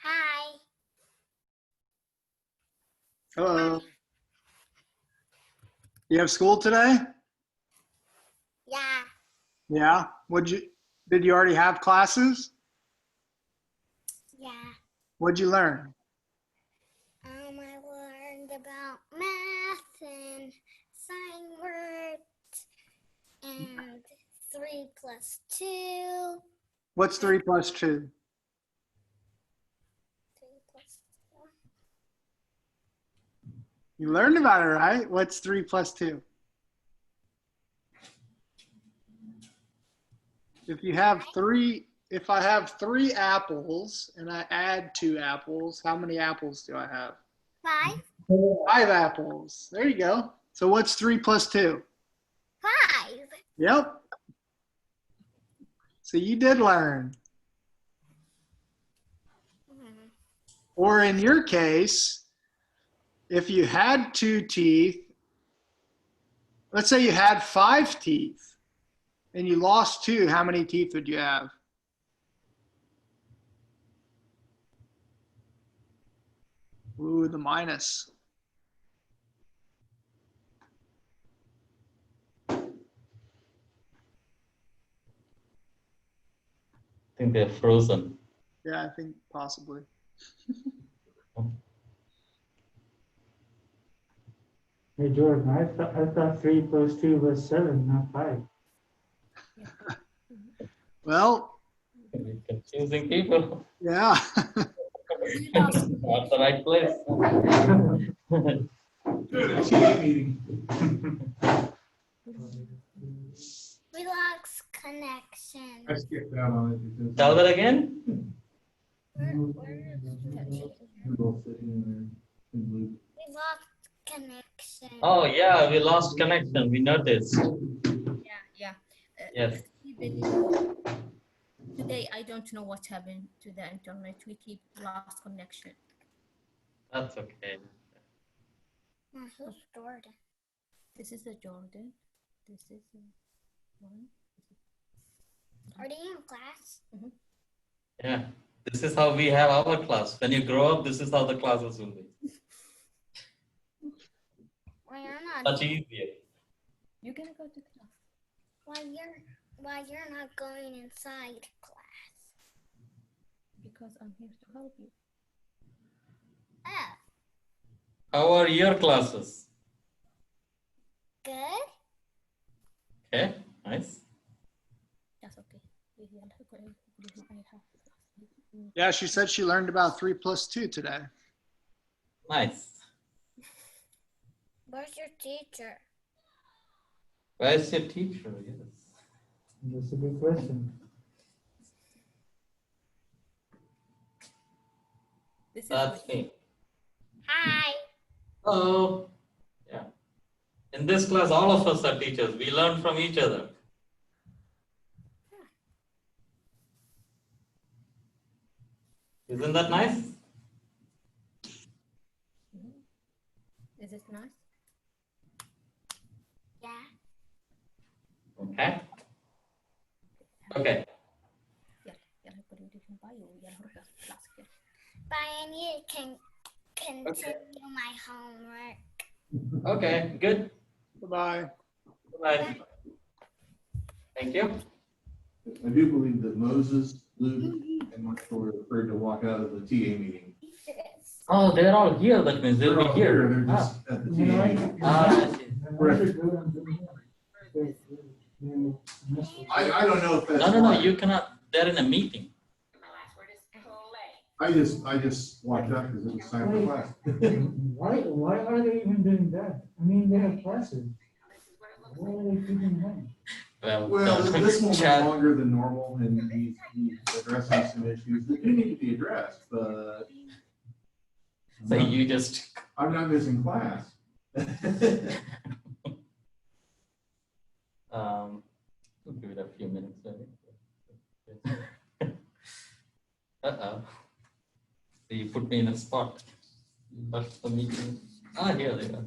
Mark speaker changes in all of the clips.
Speaker 1: Hi.
Speaker 2: Hello. You have school today?
Speaker 1: Yeah.
Speaker 2: Yeah. Did you already have classes?
Speaker 1: Yeah.
Speaker 2: What'd you learn?
Speaker 1: I learned about math and sign words and 3 plus 2.
Speaker 2: What's 3 plus 2?
Speaker 1: 3 plus 2.
Speaker 2: You learned about it, right? What's 3 plus 2? If I have 3 apples and I add 2 apples, how many apples do I have?
Speaker 1: 5.
Speaker 2: 5 apples. There you go. So what's 3 plus 2?
Speaker 1: 5.
Speaker 2: Yep. So you did learn. Or in your case, if you had 2 teeth, let's say you had 5 teeth and you lost 2, how many teeth would you have? Ooh, the minus.
Speaker 3: I think they're frozen.
Speaker 2: Yeah, I think possibly.
Speaker 4: Hey Jordan, I thought 3 plus 2 was 7, not 5.
Speaker 2: Well,
Speaker 3: You're confusing people.
Speaker 2: yeah.
Speaker 3: Not the right place.
Speaker 1: We lost connection.
Speaker 5: I skipped out on it because
Speaker 3: Tell that again.
Speaker 1: Where is
Speaker 5: we're both sitting in there in blue.
Speaker 1: We lost connection.
Speaker 3: Oh yeah, we lost connection. We noticed.
Speaker 6: Yeah.
Speaker 3: Yes.
Speaker 6: Today, I don't know what happened to the internet. We keep lost connection.
Speaker 3: That's okay.
Speaker 1: Who's Jordan?
Speaker 6: This is a Jordan. This is a one.
Speaker 1: Are they in class?
Speaker 3: Yeah. This is how we have our class. When you grow up, this is how the classes will be.
Speaker 1: Well, you're not.
Speaker 3: Much easier.
Speaker 6: You're gonna go to class.
Speaker 1: Why you're not going inside class?
Speaker 6: Because I'm here to help you.
Speaker 1: Oh,
Speaker 3: How are your classes?
Speaker 1: good.
Speaker 3: Okay, nice.
Speaker 6: That's okay.
Speaker 2: Yeah, she said she learned about 3 plus 2 today.
Speaker 3: Nice.
Speaker 1: Where's your teacher?
Speaker 3: Where's your teacher? Yes.
Speaker 4: That's a good question.
Speaker 6: This is
Speaker 3: That's me.
Speaker 1: Hi.
Speaker 3: Hello. Yeah. In this class, all of us are teachers. We learn from each other. Isn't that nice?
Speaker 6: Is it nice?
Speaker 1: Yeah.
Speaker 3: Okay. Okay.
Speaker 1: Bye, I need to continue my homework.
Speaker 3: Okay, good.
Speaker 2: Bye-bye.
Speaker 3: Bye. Thank you.
Speaker 5: I do believe that Moses, Luke, and Michael were afraid to walk out of the TA meeting.
Speaker 3: Oh, they're all here. That means they'll
Speaker 5: They're
Speaker 3: be
Speaker 5: all
Speaker 3: here.
Speaker 5: They're just at the TA meeting.
Speaker 3: I see.
Speaker 5: I don't know if that's
Speaker 3: No,
Speaker 5: why.
Speaker 3: you cannot. They're in a meeting.
Speaker 5: I just walked out because it was time for class.
Speaker 4: Why are they even doing that? I mean, they have classes. Why are they keeping them?
Speaker 5: Well, this one was
Speaker 3: Chad,
Speaker 5: longer than normal, and he's addressing some issues that do need to be addressed, but
Speaker 3: so you just.
Speaker 5: I'm not missing class.
Speaker 3: We'll give it a few minutes. Uh-oh. So you put me in a spot. That's the meeting. Here they are.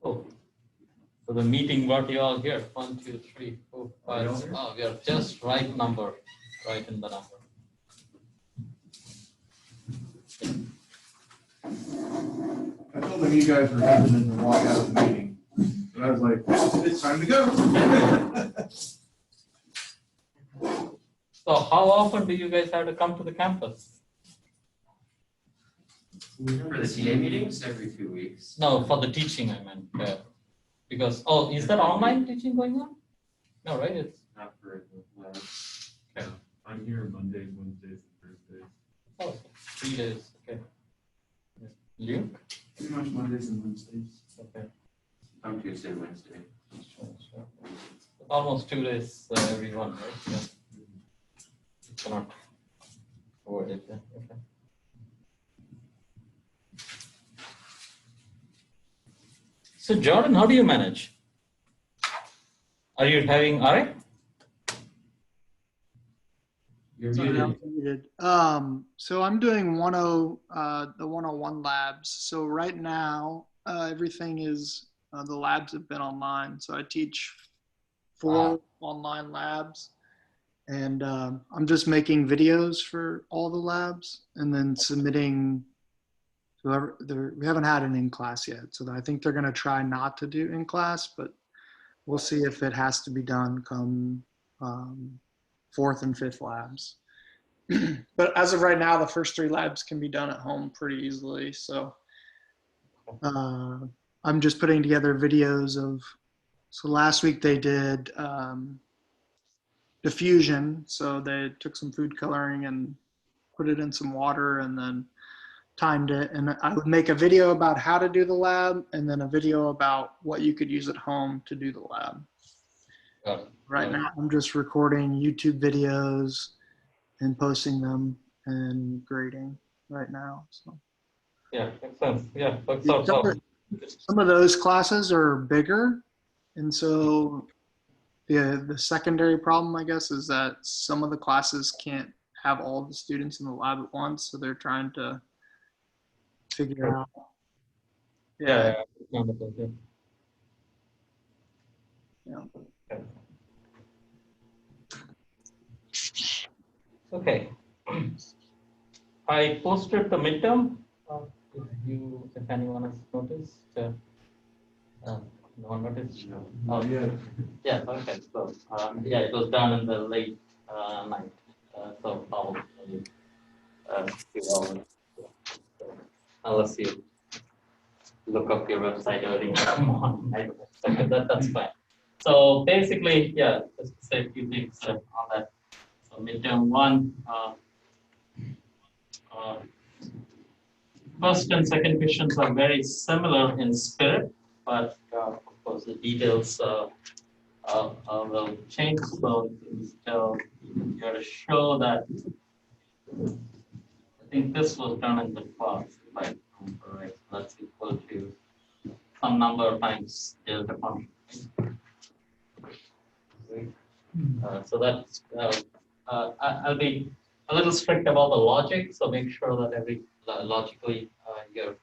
Speaker 3: Oh, so the meeting brought you all here. 1, 2, 3, 4, 5. Oh, we are just right number, right in the number.
Speaker 5: I told them you guys were hesitant to walk out of the meeting. And I was like, it's time to go.
Speaker 3: So how often do you guys have to come to the campus?
Speaker 7: For the TA meetings, every 2 weeks.
Speaker 3: No, for the teaching, I meant. Because, oh, is that online teaching going on? No, right? It's
Speaker 7: Not for the labs.
Speaker 3: okay.
Speaker 8: I'm here Mondays, Wednesdays, and Thursdays.
Speaker 3: Oh, 3 days. Okay. Luke?
Speaker 5: Pretty much Mondays and Wednesdays.
Speaker 3: Okay.
Speaker 7: I'm Tuesday, Wednesday.
Speaker 3: Sure. Almost 2 days every one, right? Yeah. You cannot avoid it. Yeah. Okay. So Jordan, how do you manage? Are you having RA? You're
Speaker 2: Sorry, I
Speaker 3: muted.
Speaker 2: was muted. So I'm doing the 101 labs. So right now, everything is, the labs have been online. So I teach 4 online labs, and I'm just making videos for all the labs and then submitting. We haven't had an in-class yet, so I think they're going to try not to do in-class, but we'll see if it has to be done come 4th and 5th labs. But as of right now, the first 3 labs can be done at home pretty easily. So I'm just putting together videos of, so last week they did diffusion. So they took some food coloring and put it in some water and then timed it. And I would make a video about how to do the lab and then a video about what you could use at home to do the lab.
Speaker 3: Got it.
Speaker 2: Right now, I'm just recording YouTube videos and posting them and grading right now. So
Speaker 3: Yeah, makes sense. Yeah, works out.
Speaker 2: some of those classes are bigger, and so the secondary problem, I guess, is that some of the classes can't have all the students in the lab at once, so they're trying to figure out.
Speaker 3: Yeah. Okay. I posted the midterm. If anyone has noticed, no one noticed.
Speaker 5: Not yet.
Speaker 3: Yeah. Okay. So yeah, it was done in the late night. So probably few hours. Unless you look up your website early in the morning, that's fine. So basically, yeah, just to say a few things on that. So midterm 1, first and second questions are very similar in spirit, but of course the details will change. So you got to show that. I think this was done in the past, if I remember right. That's equal to some number times delta function. So that's I'll be a little strict about the logic, so make sure that every logically you're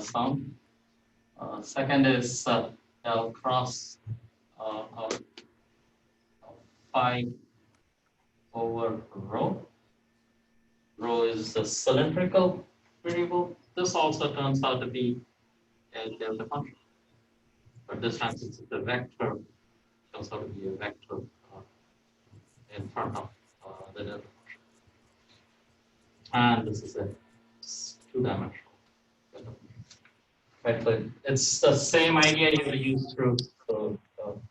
Speaker 3: sound. Second is del cross 5 over rho. Rho is the cylindrical variable. This also turns out to be a delta function, but this time since it's a vector, it turns out to be a vector in front of the delta function. And this is a 2-dimensional delta function. Right, so it's the same idea you will use through, so,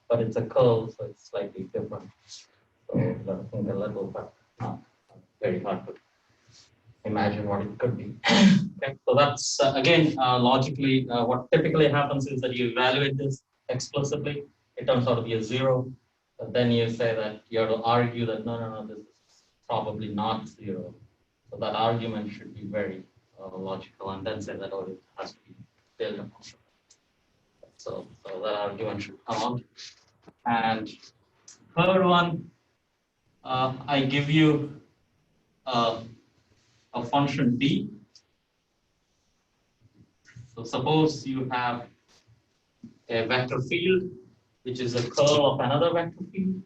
Speaker 3: but it's a curve, so it's slightly different. So you got to think a little, but not very hard to imagine what it could be. Okay, so that's again logically what typically happens is that you evaluate this explicitly. It turns out to be a 0. But then you say that you have to argue that no, this is probably not 0. So that argument should be very logical, and then say that it has to be delta function. So that argument should come out. And third one, I give you a function b, So suppose you have a vector field, which is a curl of another vector field,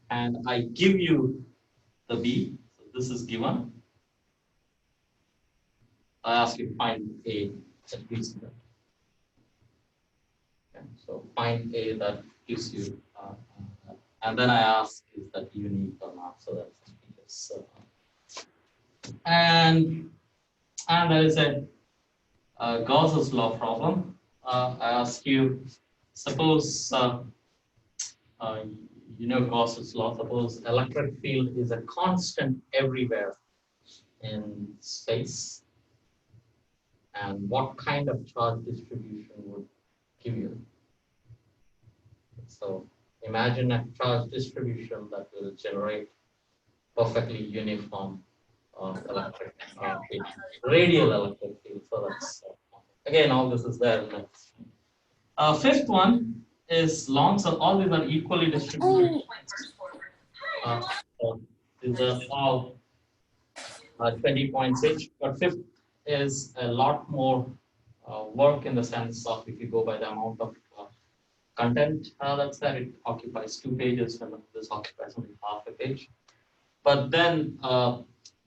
Speaker 3: and I give you the B. So this is given. I ask you to find A that gives you that. Okay. So find A that gives you, and then I ask is that unique or not. So that's and there is a Gauss's law problem. I ask you, suppose you know Gauss's law. Suppose electric field is a constant everywhere in space, and what kind of charge distribution would give you? So imagine a charge distribution that will generate perfectly uniform electric field, radial electric field. So that's again, all this is there. Fifth one is long. So all these are equally distributed. So these are all 20 points each. But fifth is a lot more work in the sense of if you go by the amount of content that's there, it occupies 2 pages, and this occupies only half a page. But then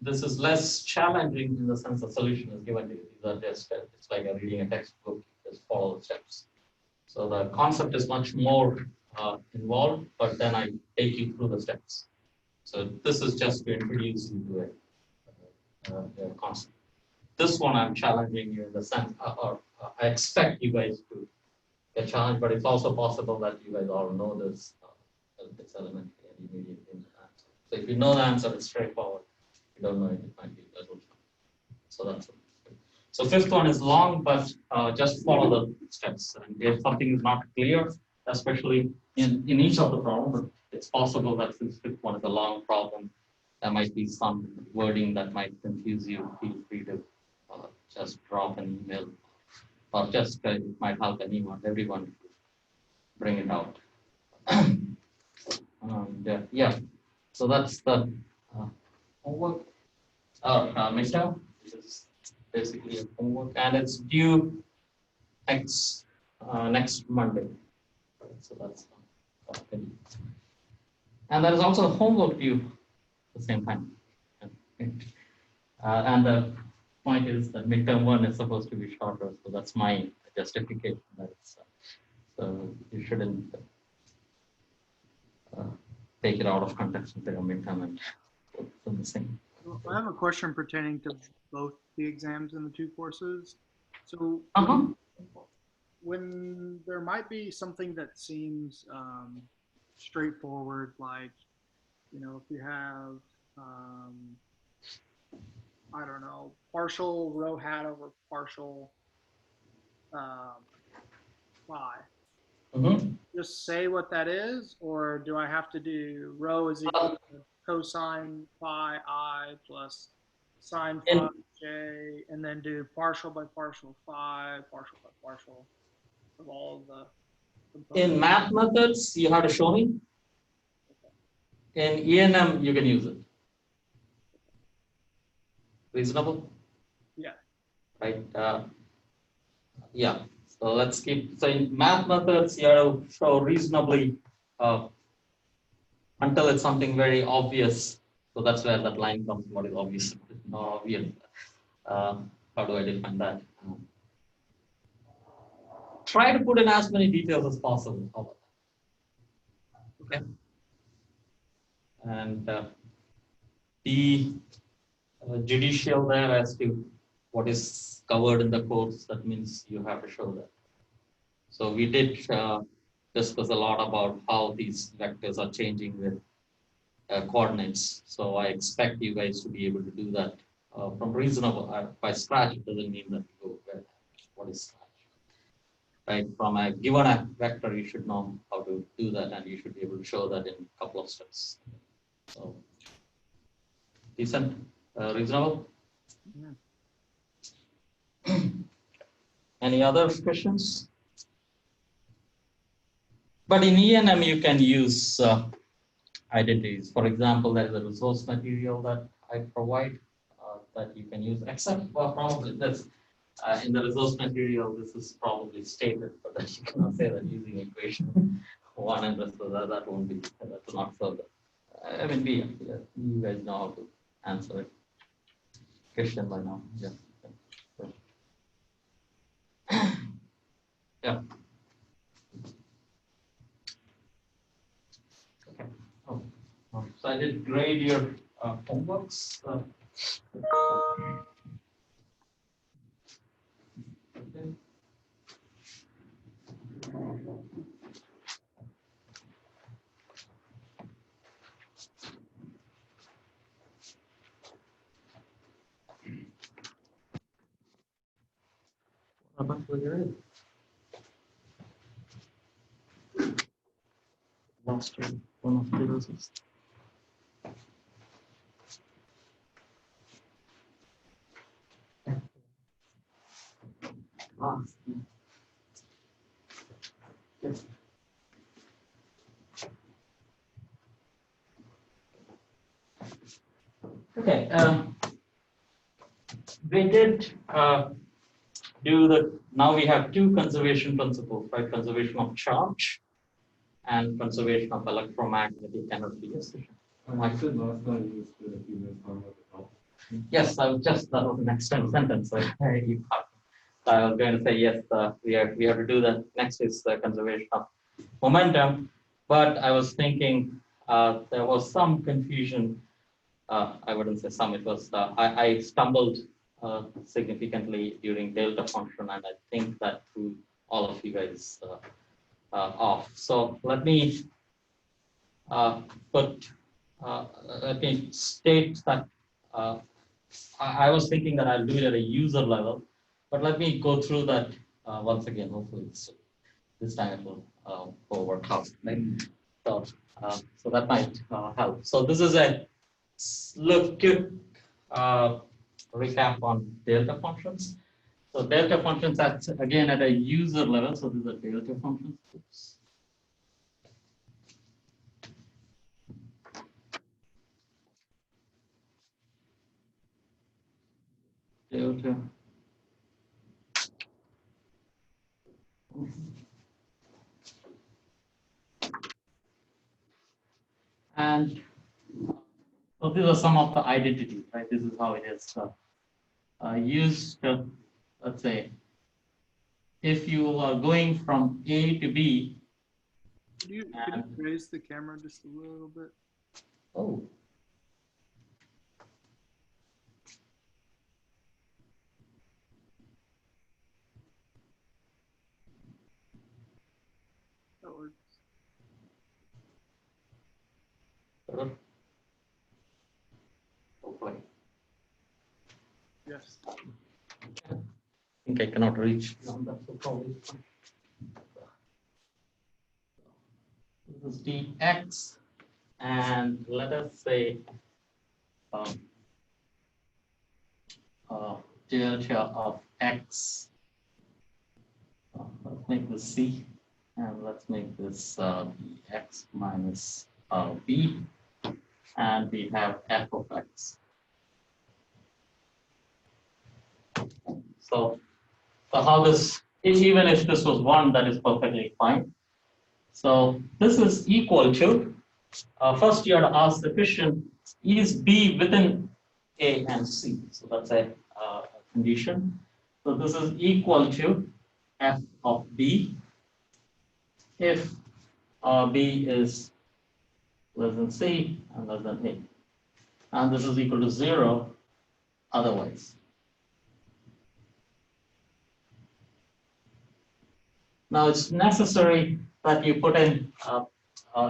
Speaker 3: this is less challenging in the sense the solution is given to you. These are just, it's like reading a textbook, just follow the steps. So the concept is much more involved, but then I take you through the steps. So this is just to introduce you to a concept. This one I'm challenging you in the sense, or I expect you guys to get challenged, but it's also possible that you guys all know this, this element and immediately in the answer. So if you know the answer, it's straightforward. If you don't know it, it might be a little challenging. So that's it. So fifth one is long, but just follow the steps. And if something is not clear, especially in each of the problems, it's possible that since fifth one is a long problem, there might be some wording that might confuse you. Feel free to just drop an email, or just it might help everyone to bring it out. Yeah, so that's the homework. Midterm, which is basically a homework, and it's due next Monday. Right, so that's and there is also homework due at the same time. And the point is that midterm one is supposed to be shorter, so that's my justification. That's so you shouldn't take it out of context and say a midterm and put the same.
Speaker 2: Well, I have a question pertaining to both the exams and the 2 courses. So when there might be something that seems straightforward, like, you know, if you have, I don't know, partial rho hat over partial phi. Just say what that is, or do I have to do rho is equal to cosine phi I plus sine phi j, and then do partial by partial phi, partial by partial of all the components?
Speaker 3: In math methods, you have to show me. In E&M, you can use it. Reasonable?
Speaker 2: Yeah.
Speaker 3: Right. Yeah. So let's keep. So in math methods, you have to show reasonably until it's something very obvious. So that's where that line comes. What is obvious? Not obvious. How do I define that? Try to put in as many details as possible. Okay. And be judicial there as to what is covered in the course. That means you have to show that. So we did discuss a lot about how these vectors are changing with coordinates. So I expect you guys to be able to do that from reasonable. By scratch, it doesn't mean that you go, what is scratch? Right, from a given a vector, you should know how to do that, and you should be able to show that in a couple of steps. So, decent, reasonable. Yeah. Any other questions? But in E&M, you can use identities. For example, there is a resource material that I provide that you can use, except for probably this. in the resource material, this is probably stated, but that you cannot say that using equation one and rest of that won't be, that will not solve that. I mean, you guys know how to answer it. Question by now, yeah. Yeah. Okay. Oh. So I did grade your homeworks. Okay. What about for your grade? Last year, one of the results. Yes. Okay. We did do the. Now we have two conservation principles, right? Conservation of charge and conservation of electromagnetic energy. Yes.
Speaker 8: I said last time you spent a few minutes talking about the top.
Speaker 3: Yes, that was the next sentence. So I was going to say yes. We have to do that. Next is the conservation of momentum, but I was thinking there was some confusion. I wouldn't say some. It was I stumbled significantly during delta function, and I think that threw all of you guys off. So let me let me state that I was thinking that I'll do it at a user level, but let me go through that once again. Hopefully, this time it will work out. Right? So that might help. So this is a quick recap on delta functions. So delta functions again at a user level. So these are delta functions. Oops. Delta. And so these are some of the identities, right? This is how it is used. Let's say, if you are going from A to B.
Speaker 2: Could you raise the camera just a little bit?
Speaker 3: Oh.
Speaker 2: That works.
Speaker 3: Hopefully.
Speaker 2: Yes.
Speaker 3: I think I cannot reach beyond that, so probably. This is dx, and let us say delta of x. Let's make this c, and let's make this x minus b, and we have f of x. So how this, even if this was 1, that is perfectly fine. So this is equal to, first you have to ask the question, is B within A and C? So that's a condition. So this is equal to f of B if B is less than C and less than A. And this is equal to 0 otherwise. Now it's necessary that you put in,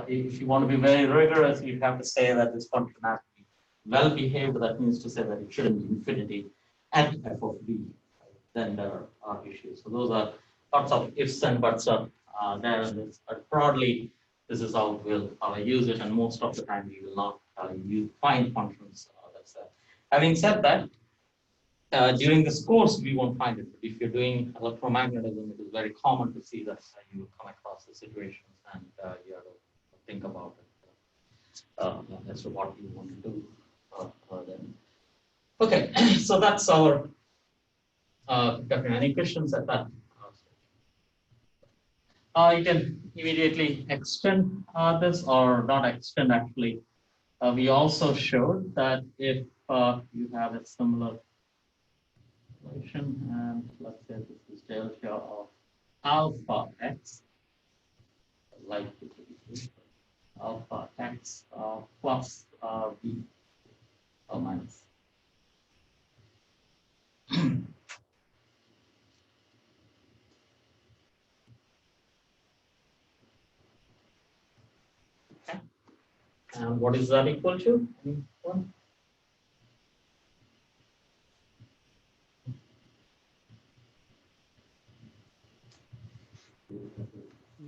Speaker 3: if you want to be very rigorous, you have to say that this function has to be well behaved. That means to say that it shouldn't be infinity at f of b. Then there are issues. So those are lots of ifs and buts are there. But broadly, this is how we'll use it, and most of the time we will not find functions. That's that. Having said that, during this course, we won't find it. But if you're doing electromagnetism, it is very common to see that you will come across the situations, and you have to think about it as to what you want to do then. Okay, so that's our Definitely. Any questions at that? You can immediately extend this or not extend actually. We also showed that if you have a similar relation, and let's say this is delta of alpha x, like alpha x plus b minus. Okay. And what is that equal to? Anyone?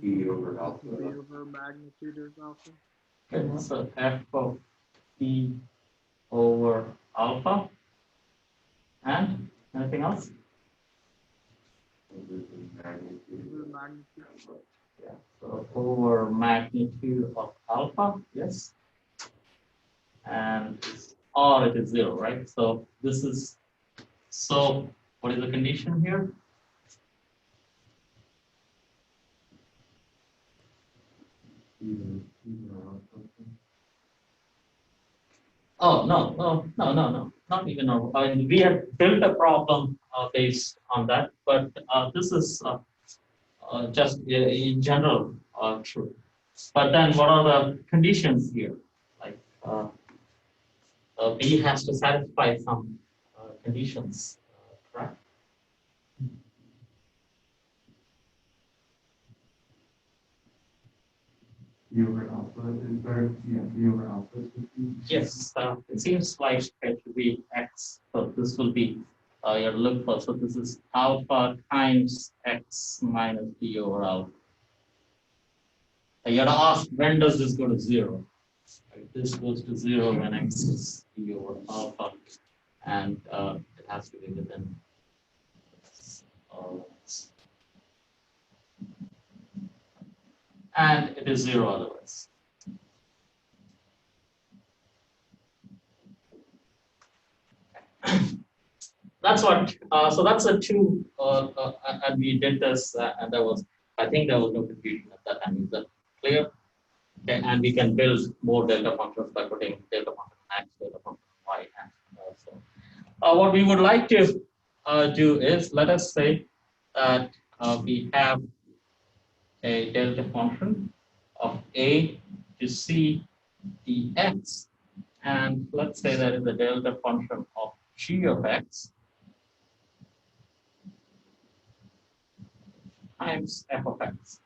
Speaker 7: E over alpha.
Speaker 2: B over magnitude of alpha.
Speaker 3: Okay, so f of b over alpha. And anything else?
Speaker 7: Over the magnitude.
Speaker 2: Over magnitude.
Speaker 3: Yeah, so over magnitude of alpha, yes. And or it is 0, right? So this is, so what is the condition here? Oh, no, not even. I mean, we have built a problem based on that, but this is just in general true. But then what are the conditions here? Like B has to satisfy some conditions, correct?
Speaker 8: B over alpha is better, yeah, B over alpha is 15.
Speaker 3: Yes, it seems like it should be X, so this will be your look for, so this is alpha times X minus B over alpha. You have to ask, when does this go to 0? Right, this goes to 0 when X is B over alpha, and it has to be within and it is 0 otherwise. That's what, so that's a two, and we did this, and there was, I think there was no confusion at that time. Is that clear? Okay, and we can build more delta functions by putting delta function x, delta function y, and so. What we would like to do is, let us say that we have a delta function of a to c dx, and let's say that is the delta function of g of x times f of x.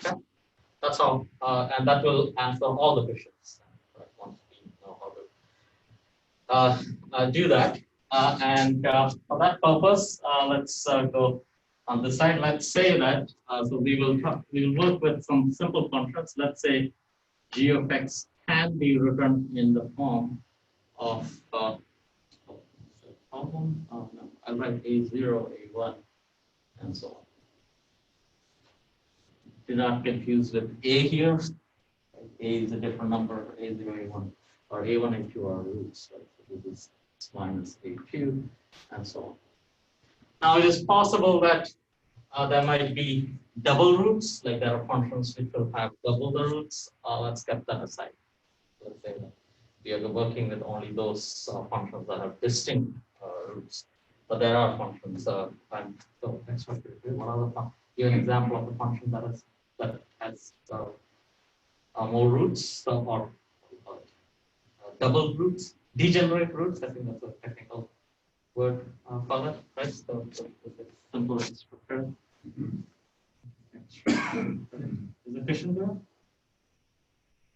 Speaker 3: Okay, that's all, and that will answer all the questions once we know how to do that. And for that purpose, let's go on the side. Let's say that so we will work with some simple functions. Let's say g of x can be written in the form of no, I'll write a0, a1, and so on. Do not confuse with a here. A is a different number, a0, a1, or a1, a2 are roots. Right? So this is minus a2, and so on. Now it is possible that there might be double roots, like there are functions which will have double the roots. Let's get that aside. Let's say that we are working with only those functions that have distinct roots. But there are functions. So next one, what are the functions? Give an example of a function that has more roots or double roots, degenerate roots. I think that's a technical word for that, right? So simple structure. Is the question there?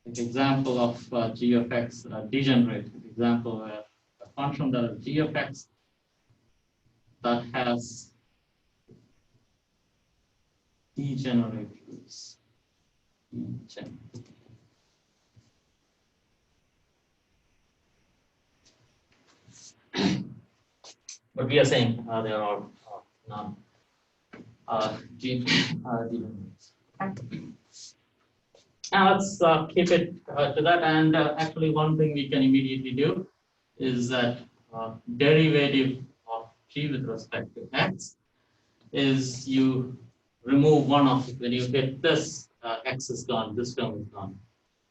Speaker 3: Like example of g of x degenerate. Example where a function that is g of x that has degenerate roots. But we are saying there are none degenerates. Now let's keep it to that. And actually, one thing we can immediately do is that derivative of g with respect to x is you remove one of it. When you hit this, x is gone, this term is gone.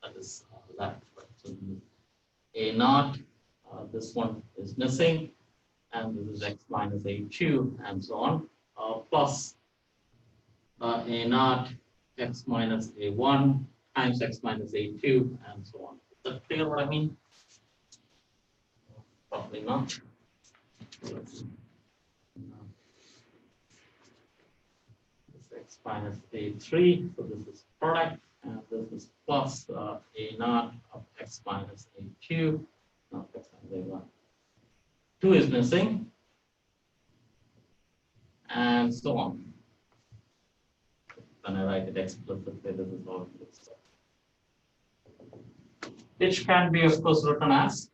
Speaker 3: That is left. Right? So a naught, this one is missing, and this is x minus a2, and so on, plus a naught x minus a1 times x minus a2, and so on. Is that clear what I mean? Probably not. This x minus a3, so this is product, and this is plus a naught of x minus a2, not x minus a1. 2 is missing, and so on. When I write it explicitly, this is all good stuff. Which can be, of course, written as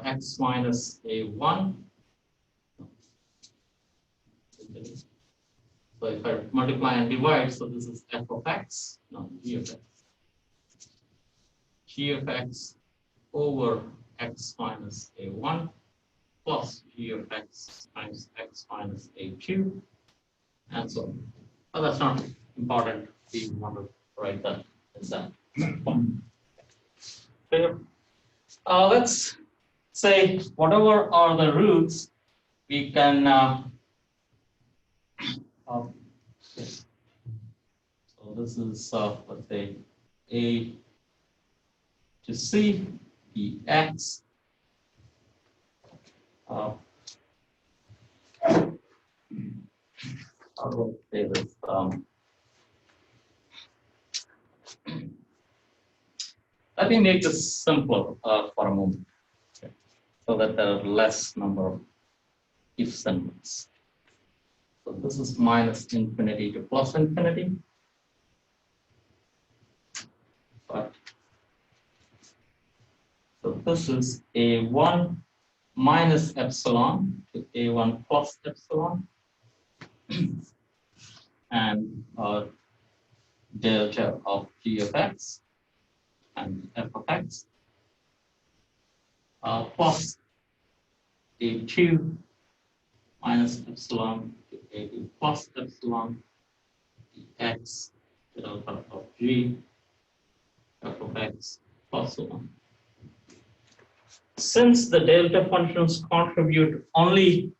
Speaker 3: x minus a1. So if I multiply and divide, so this is f of x, no, g of x. G of x over x minus a1 plus g of x times x minus a2, and so on. But that's not important. We want to write that as that. Clear? Let's say whatever are the roots, we can. Okay. So this is let's say a to c dx. How do I say this? Let me make this simpler for a moment, okay, so that there are less number of ifs and buts. So this is minus infinity to plus infinity. But so this is a1 minus epsilon to a1 plus epsilon, and delta of g of x and f of x plus a2 minus epsilon to a2 plus epsilon dx delta of g f of x plus 1. Since the delta functions contribute only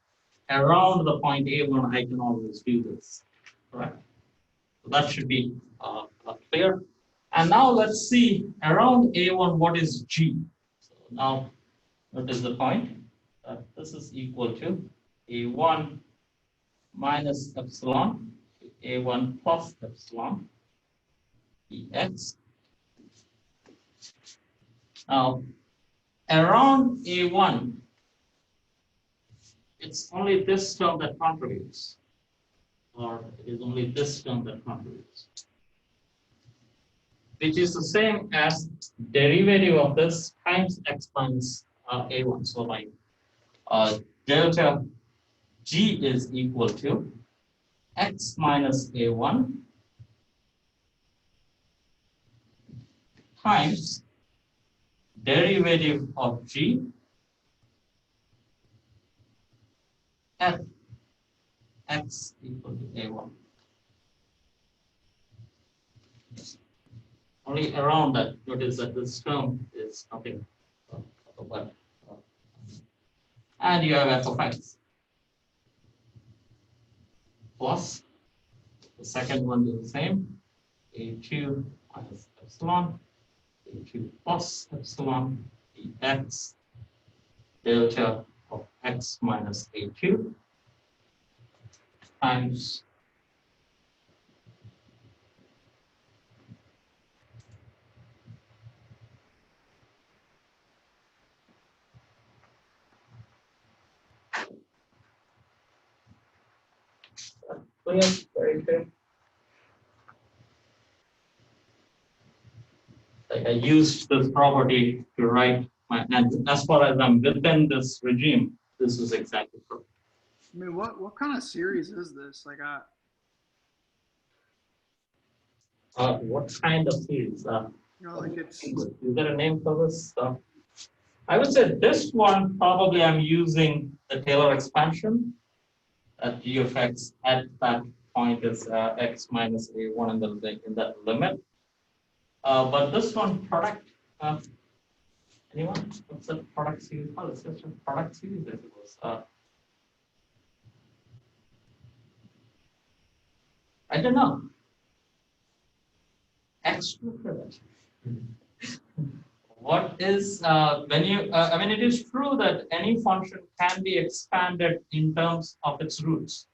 Speaker 3: around the point a1, I can always do this, correct? So that should be clear. And now let's see around a1 what is g. So now what is the point? This is equal to a1 minus epsilon to a1 plus epsilon dx. Now around a1, it's only this term that contributes, or it is only this term that contributes, which is the same as derivative of this times x minus a1. So my delta g is equal to x minus a1 times derivative of g f x equal to a1. Only around that, notice that this term is nothing but, and you have f of x plus the second one is the same, a2 minus epsilon, a2 plus epsilon dx delta of x minus a2 times clear, very clear. Like I used this property to write my, and as far as I'm within this regime, this is exactly correct.
Speaker 2: I mean, what kind of series is this? Like,
Speaker 3: What kind of series?
Speaker 2: You know, like it's
Speaker 3: Is there a name for this? I would say this one probably I'm using the Taylor expansion at g of x at that point is x minus a1 in that limit. But this one product, anyone? What's the product series? Oh, it's just a product series, I suppose. I don't know. Extra credit. What is when you? I mean, it is true that any function can be expanded in terms of its roots.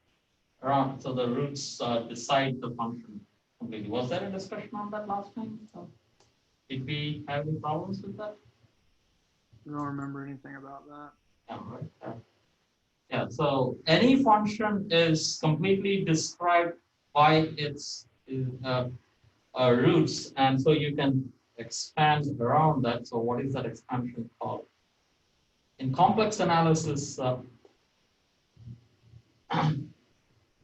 Speaker 3: So the roots decide the function completely. Was there a discussion on that last time? Did we have any problems with that?
Speaker 2: I don't remember anything about that.
Speaker 3: Yeah, right. Yeah. So any function is completely described by its roots, and so you can expand around that. So what is that expansion called? In complex analysis,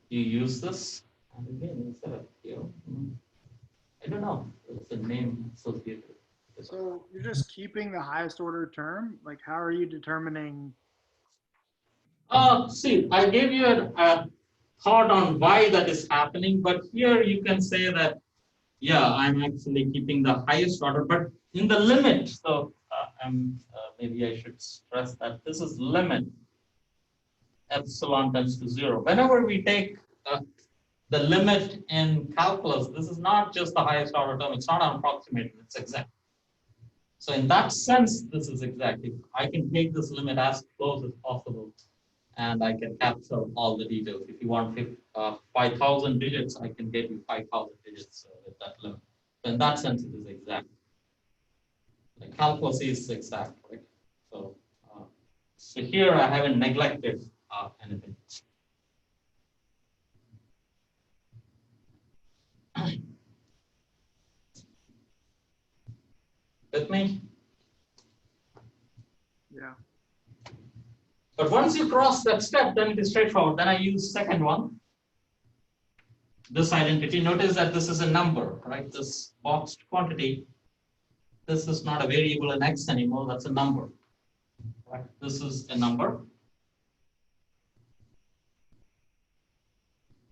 Speaker 3: you use this, and again, instead of here, I don't know, it's a name associated.
Speaker 2: So you're just keeping the highest order term? Like, how are you determining?
Speaker 3: See, I gave you a thought on why that is happening, but here you can say that, yeah, I'm actually keeping the highest order, but in the limit. So maybe I should stress that this is limit epsilon tends to 0. Whenever we take the limit in calculus, this is not just the highest order term. It's not an approximation. It's exact. So in that sense, this is exact. I can take this limit as close as possible, and I can capture all the details. If you want 5,000 digits, I can get you 5,000 digits with that limit. So in that sense, it is exact. The calculus is exact, right? So, so here I haven't neglected anything. With me?
Speaker 2: Yeah.
Speaker 3: But once you cross that step, then it is straightforward. Then I use second one. This identity. Notice that this is a number, right? This boxed quantity. This is not a variable in X anymore. That's a number. Right? This is a number.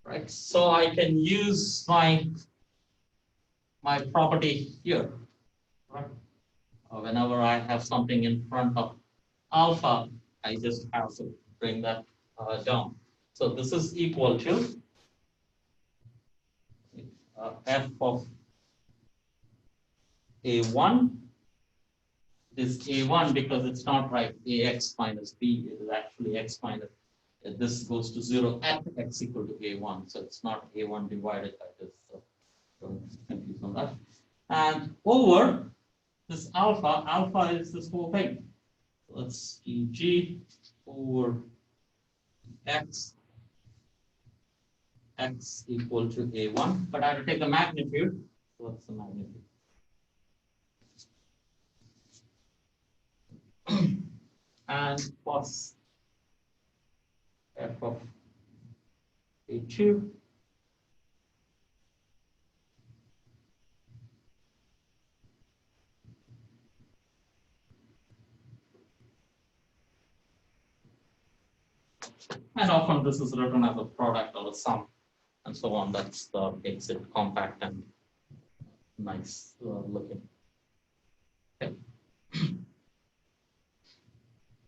Speaker 3: Right? So I can use my property here. Right? Whenever I have something in front of alpha, I just have to bring that down. So this is equal to f of a1 is a1 because it's not right ax minus b. It is actually x minus. This goes to 0 at x equal to a1. So it's not a1 divided by this. So don't confuse on that. And over this alpha is this whole thing. Let's g over x equal to a1, but I have to take the magnitude. So what's the magnitude? And plus f of a2 and often this is written as a product or a sum and so on. That's makes it compact and nice looking. Okay.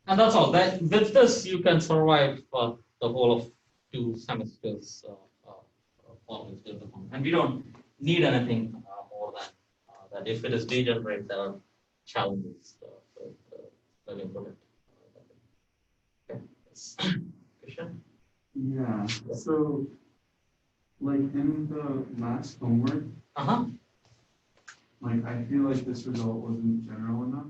Speaker 3: And that's all. With this, you can survive the whole of 2 semesters. And we don't need anything more than that. If it is degenerate, there are challenges. Let me put it. Okay. Question?
Speaker 8: Yeah, so like in the last homework, like I feel like this result wasn't general enough.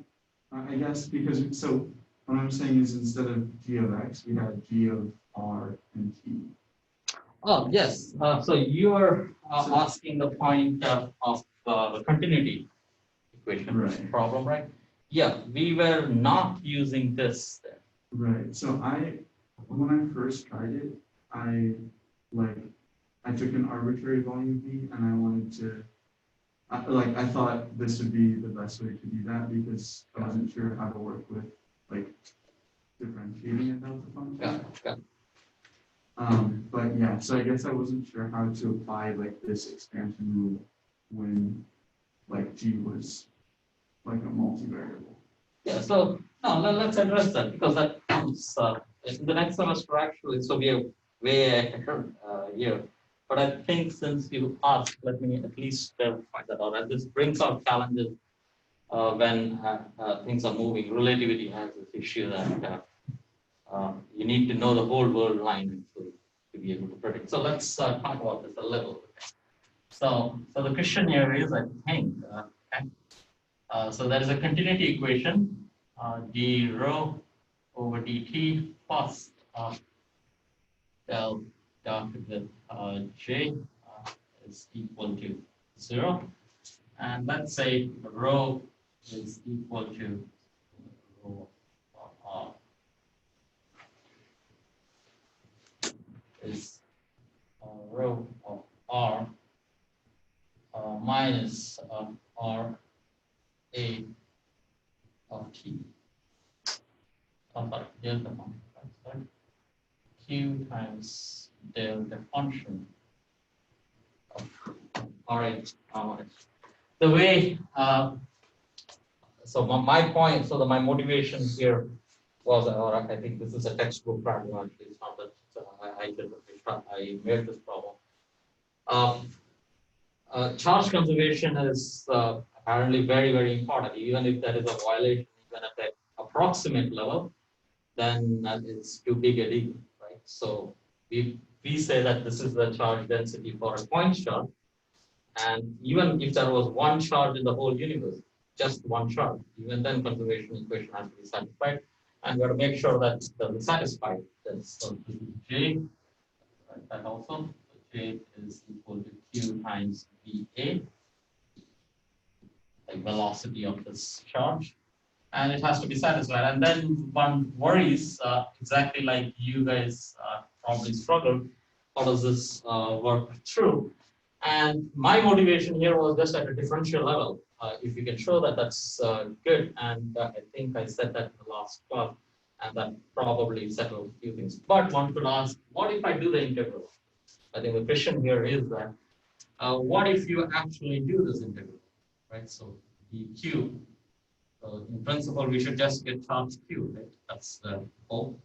Speaker 8: I guess because so what I'm saying is instead of g of x, we had g of r and t.
Speaker 3: Oh yes. So you are asking the point of the continuity equation problem, right? Yeah, we were not using this there.
Speaker 8: Right. So when I first tried it, I took an arbitrary volume v and I wanted to I thought this would be the best way to do that because I wasn't sure how to work with like differentiating a delta function.
Speaker 3: Yeah.
Speaker 8: But yeah, so I guess I wasn't sure how to apply like this expansion rule when like G was like a multivariable.
Speaker 3: Yeah, so no, let's address that because that comes in the next semester actually. So we are way ahead here. But I think since you asked, let me at least find that out. And this brings out challenges when things are moving. Relativity has this issue that you need to know the whole world line actually to be able to predict. So let's talk about this a little. So the question here is, I think, so there is a continuity equation, d rho over dt plus del dot with j is equal to 0. And let's say rho is equal to rho r is rho of r minus r a of t. Sorry, delta function, right? Q times delta function of Ra. The way, so my point, so my motivation here was, or I think this is a textbook problem. Actually, it's not that I made this problem. Charge conservation is apparently very, very important. Even if there is a violation, even at the approximate level, then it's too big a deal, right? So we say that this is the charge density for a point charge. And even if there was one charge in the whole universe, just one charge, even then conservation equation has to be satisfied. And we have to make sure that it's satisfied. So this is J, right, that also. So J is equal to Q times VA, the velocity of this charge. And it has to be satisfied. And then one worries, exactly like you guys probably struggled, how does this work through? And my motivation here was just at a differential level. If you can show that, that's good. And I think I said that in the last class, and that probably settled a few things. But one could ask, what if I do the integral? I think the question here is that, what if you actually do this integral, right? So dq. So in principle, we should just get charge Q, right? That's the whole.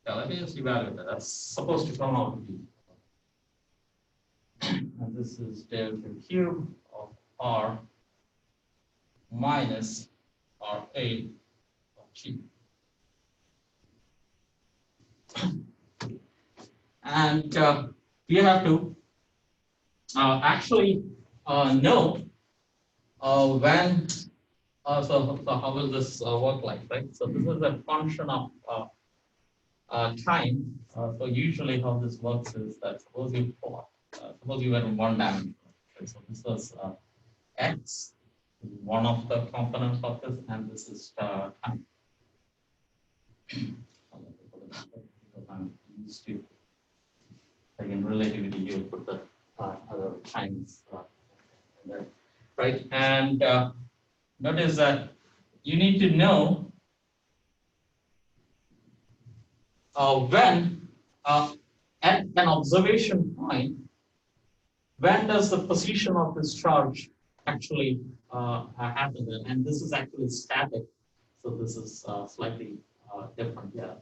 Speaker 3: Yeah, let me just evaluate that. That's supposed to come out to be. And this is delta Q of R minus RA of G. And we have to actually know when. So how will this work like, right? So this is a function of time. So usually how this works is that suppose you were in one dimension. Right? So this was x, one of the components of this, and this is time. I'm used to, like in relativity, you put the other times in there, right? And notice that you need to know when at an observation point, when does the position of this charge actually happen? And this is actually static, so this is slightly different. Yeah,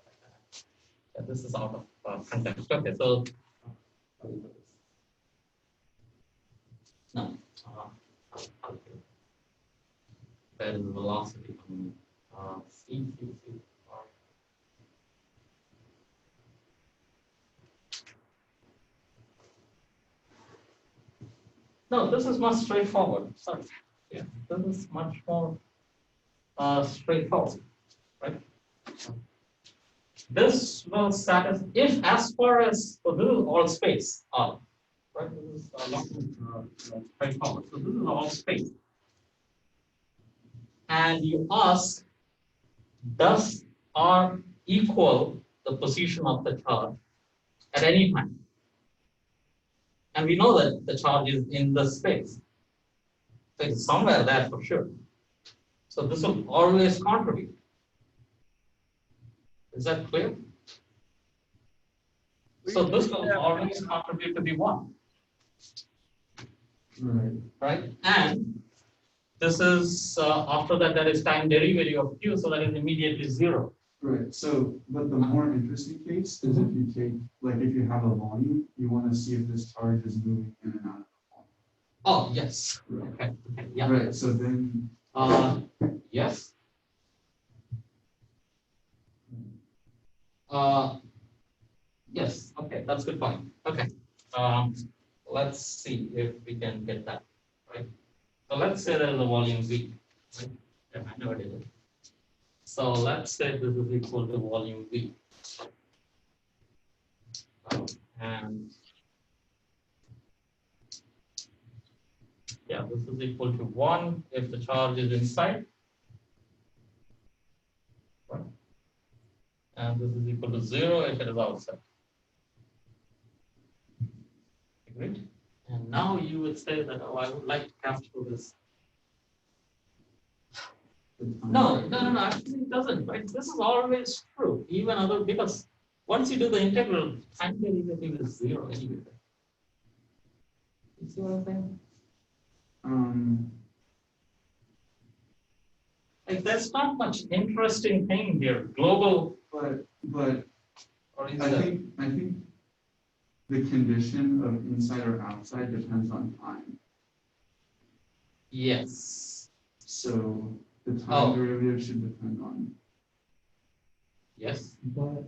Speaker 3: this is out of context. Okay, so no. That is the velocity from C. No, this is much straightforward. Sorry. Yeah, this is much more straightforward, right? This will satisfy if, as far as, so this is all space R, right? This is a lot straightforward. So this is all space. And you ask, does R equal the position of the charge at any time? And we know that the charge is in the space. So it's somewhere there for sure. So this will always contribute. Is that clear? So this will always contribute to the 1,
Speaker 8: Right.
Speaker 3: right? And this is, after that, there is time derivative of q, so that is immediately 0.
Speaker 8: Right. So, but the more interesting case is if you take, like, if you have a volume, you want to see if this charge is moving in and out of the volume.
Speaker 3: Oh, yes.
Speaker 8: Right.
Speaker 3: Okay. Yeah.
Speaker 8: Right. So then,
Speaker 3: Yes. Yes. Okay. That's a good point. Okay. Let's see if we can get that right. So let's say there is a volume V. Right? Yeah, I never did it. So let's say this is equal to volume V. And yeah, this is equal to 1 if the charge is inside. Right? And this is equal to 0 if it is outside. Agreed? And now you would say that, oh, I would like to capture this. No, actually it doesn't, right? This is always true, even other, because once you do the integral, time derivative is 0 anyway. You see what I'm saying? Like there's not much interesting thing here, global,
Speaker 8: but
Speaker 3: or is
Speaker 8: I
Speaker 3: that?
Speaker 8: think the condition of inside or outside depends on time.
Speaker 3: Yes.
Speaker 8: So the time
Speaker 3: Oh.
Speaker 8: derivative should depend on.
Speaker 3: Yes.
Speaker 4: But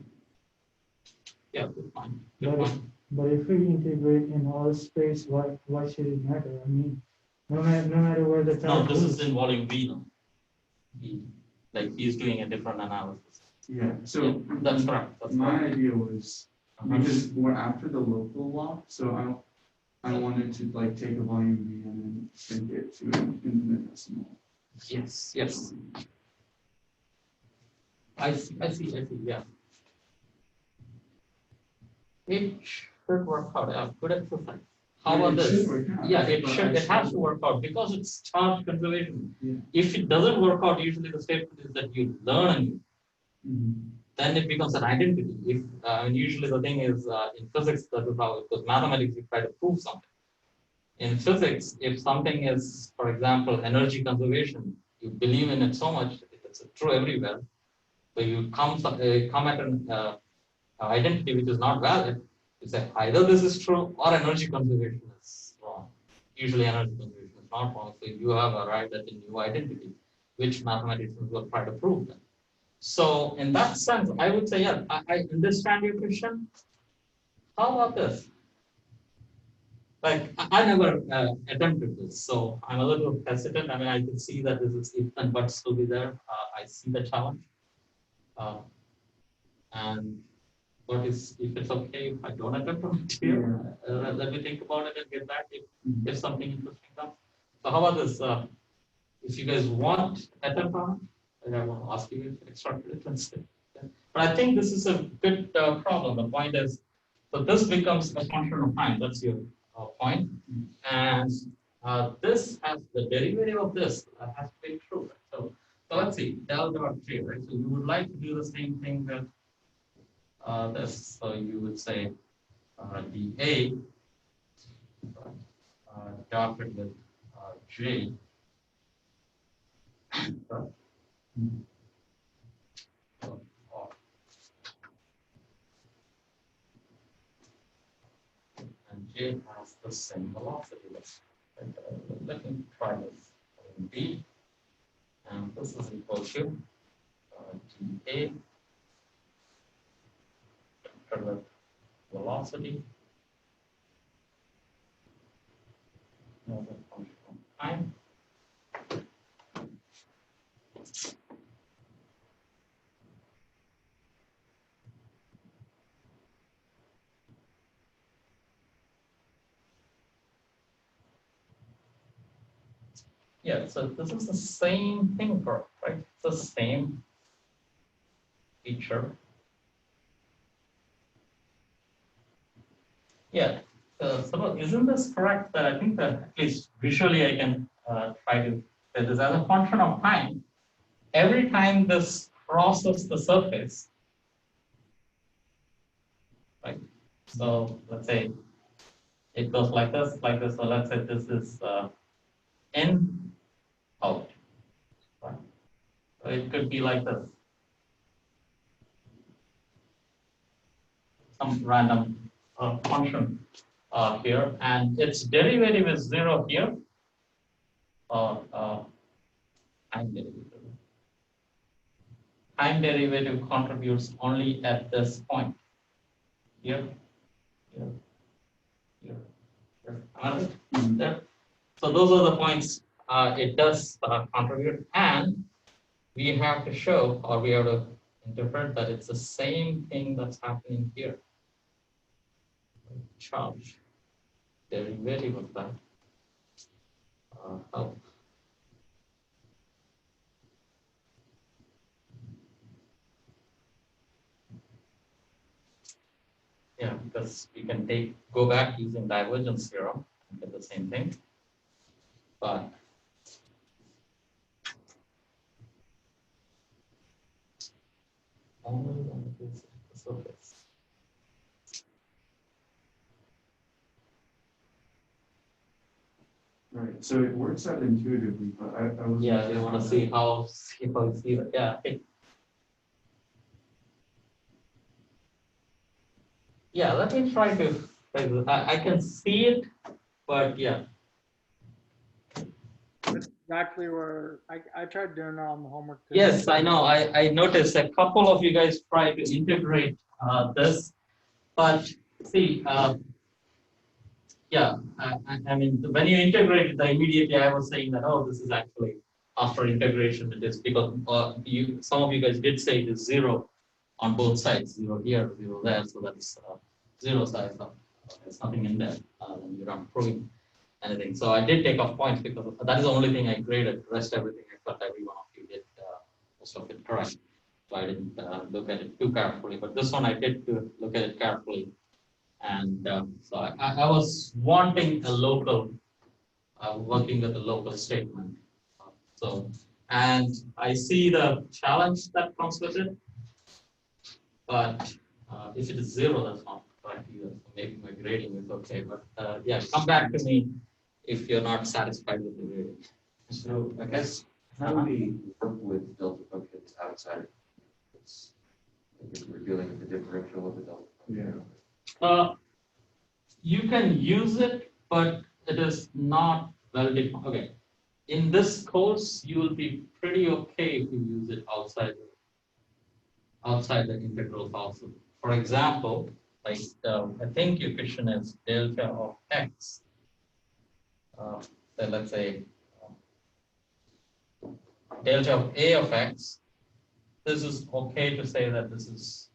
Speaker 3: Yeah, good point.
Speaker 4: But
Speaker 3: Good
Speaker 4: if-
Speaker 3: point.
Speaker 4: but if we integrate in all space, why should it matter? I mean, no matter where the
Speaker 3: No,
Speaker 4: charge
Speaker 3: this
Speaker 4: is.
Speaker 3: is in volume V now. Like he's doing a different analysis.
Speaker 8: Yeah. So
Speaker 3: Yeah, that's correct. That's
Speaker 8: my
Speaker 3: correct.
Speaker 8: idea was because we're after the local law, so I wanted to like take a volume V and then shrink it to an infinitesimal.
Speaker 3: Yes, yes. I see, yeah. It should work out. Good exercise. How
Speaker 8: Yeah,
Speaker 3: about
Speaker 8: it
Speaker 3: this?
Speaker 8: should work out,
Speaker 3: Yeah, it
Speaker 8: but
Speaker 3: should.
Speaker 8: I
Speaker 3: It has to
Speaker 8: struggle.
Speaker 3: work out because it's charge conservation.
Speaker 8: Yeah.
Speaker 3: If it doesn't work out, usually the statement is that you learn,
Speaker 8: Mhm.
Speaker 3: then it becomes an identity. If and usually the thing is in physics, that is how it goes. Mathematics, you try to prove something. In physics, if something is, for example, energy conservation, you believe in it so much, it's true everywhere. So you come at an identity which is not valid. You say either this is true or energy conservation is wrong. Usually energy conservation is not wrong. So you have arrived at a new identity, which mathematicians will try to prove that. So in that sense, I would say, yeah, I understand your question. How about this? Like I never attempted this, so I'm a little hesitant. I mean, I can see that this is if and buts will be there. I see the challenge. And what is, if it's okay if I don't attempt on it here? Let me think about it and get back if something interesting comes. So how about this? If you guys want attempt on it, then I want to ask you if extract it and say. But I think this is a good problem. The point is, so this becomes a function of time. That's your point. And this has the derivative of this has to be true. So let's see, del dot J, right? So you would like to do the same thing with this. So you would say dA dotted with J. And J has the same velocity. Let me try this. B, and this is equal to dA dotted with velocity. Another function of time. Yeah, so this is the same thing for, right? It's the same feature. Yeah, so isn't this correct that I think that at least visually I can try to say this as a function of time. Every time this crosses the surface, right? So let's say it goes like this, like this. So let's say this is in, out. Right? So it could be like this. Some random function here, and its derivative is 0 here, or time derivative. Time derivative contributes only at this point. Here, here, here, here. Am I right? There. So those are the points it does contribute, and we have to show, or we have to interpret that it's the same thing that's happening here. Charge derivative of that. Help. Yeah, because we can go back using divergence theorem and get the same thing. But only when it is at the surface.
Speaker 8: Right, so it works out intuitively, but I was.
Speaker 3: Yeah, you want to see how you see it. Yeah. Yeah, let me try to. I can see it, but yeah.
Speaker 2: That's exactly where I tried doing it on the homework. Too.
Speaker 3: Yes, I know. I noticed a couple of you guys try to integrate this, but see, yeah, I mean, when you integrate it, immediately I was saying that, oh, this is actually after integration, it is because some of you guys did say it is 0 on both sides, 0 here, 0 there, so that's 0 size. There's nothing in there, and you're not proving anything. So I did take off points because that is the only thing I graded. The rest everything I thought every one of you did most of it correct. So I didn't look at it too carefully, but this one I did look at it carefully. And so I was wanting a local, working with a local statement. So, and I see the challenge that comes with it, but if it is 0, that's not correct either. So maybe my grading is okay, but yeah, come back to me if you're not satisfied with the grading.
Speaker 7: So I guess how do we work with delta functions outside of this? Like if we're dealing with the differential of the delta function.
Speaker 8: Yeah.
Speaker 3: You can use it, but it is not well defined. Okay, in this course, you will be pretty okay if you use it outside the integral also. For example, like I think your question is delta of x. Then let's say delta of a of x. This is okay to say that this is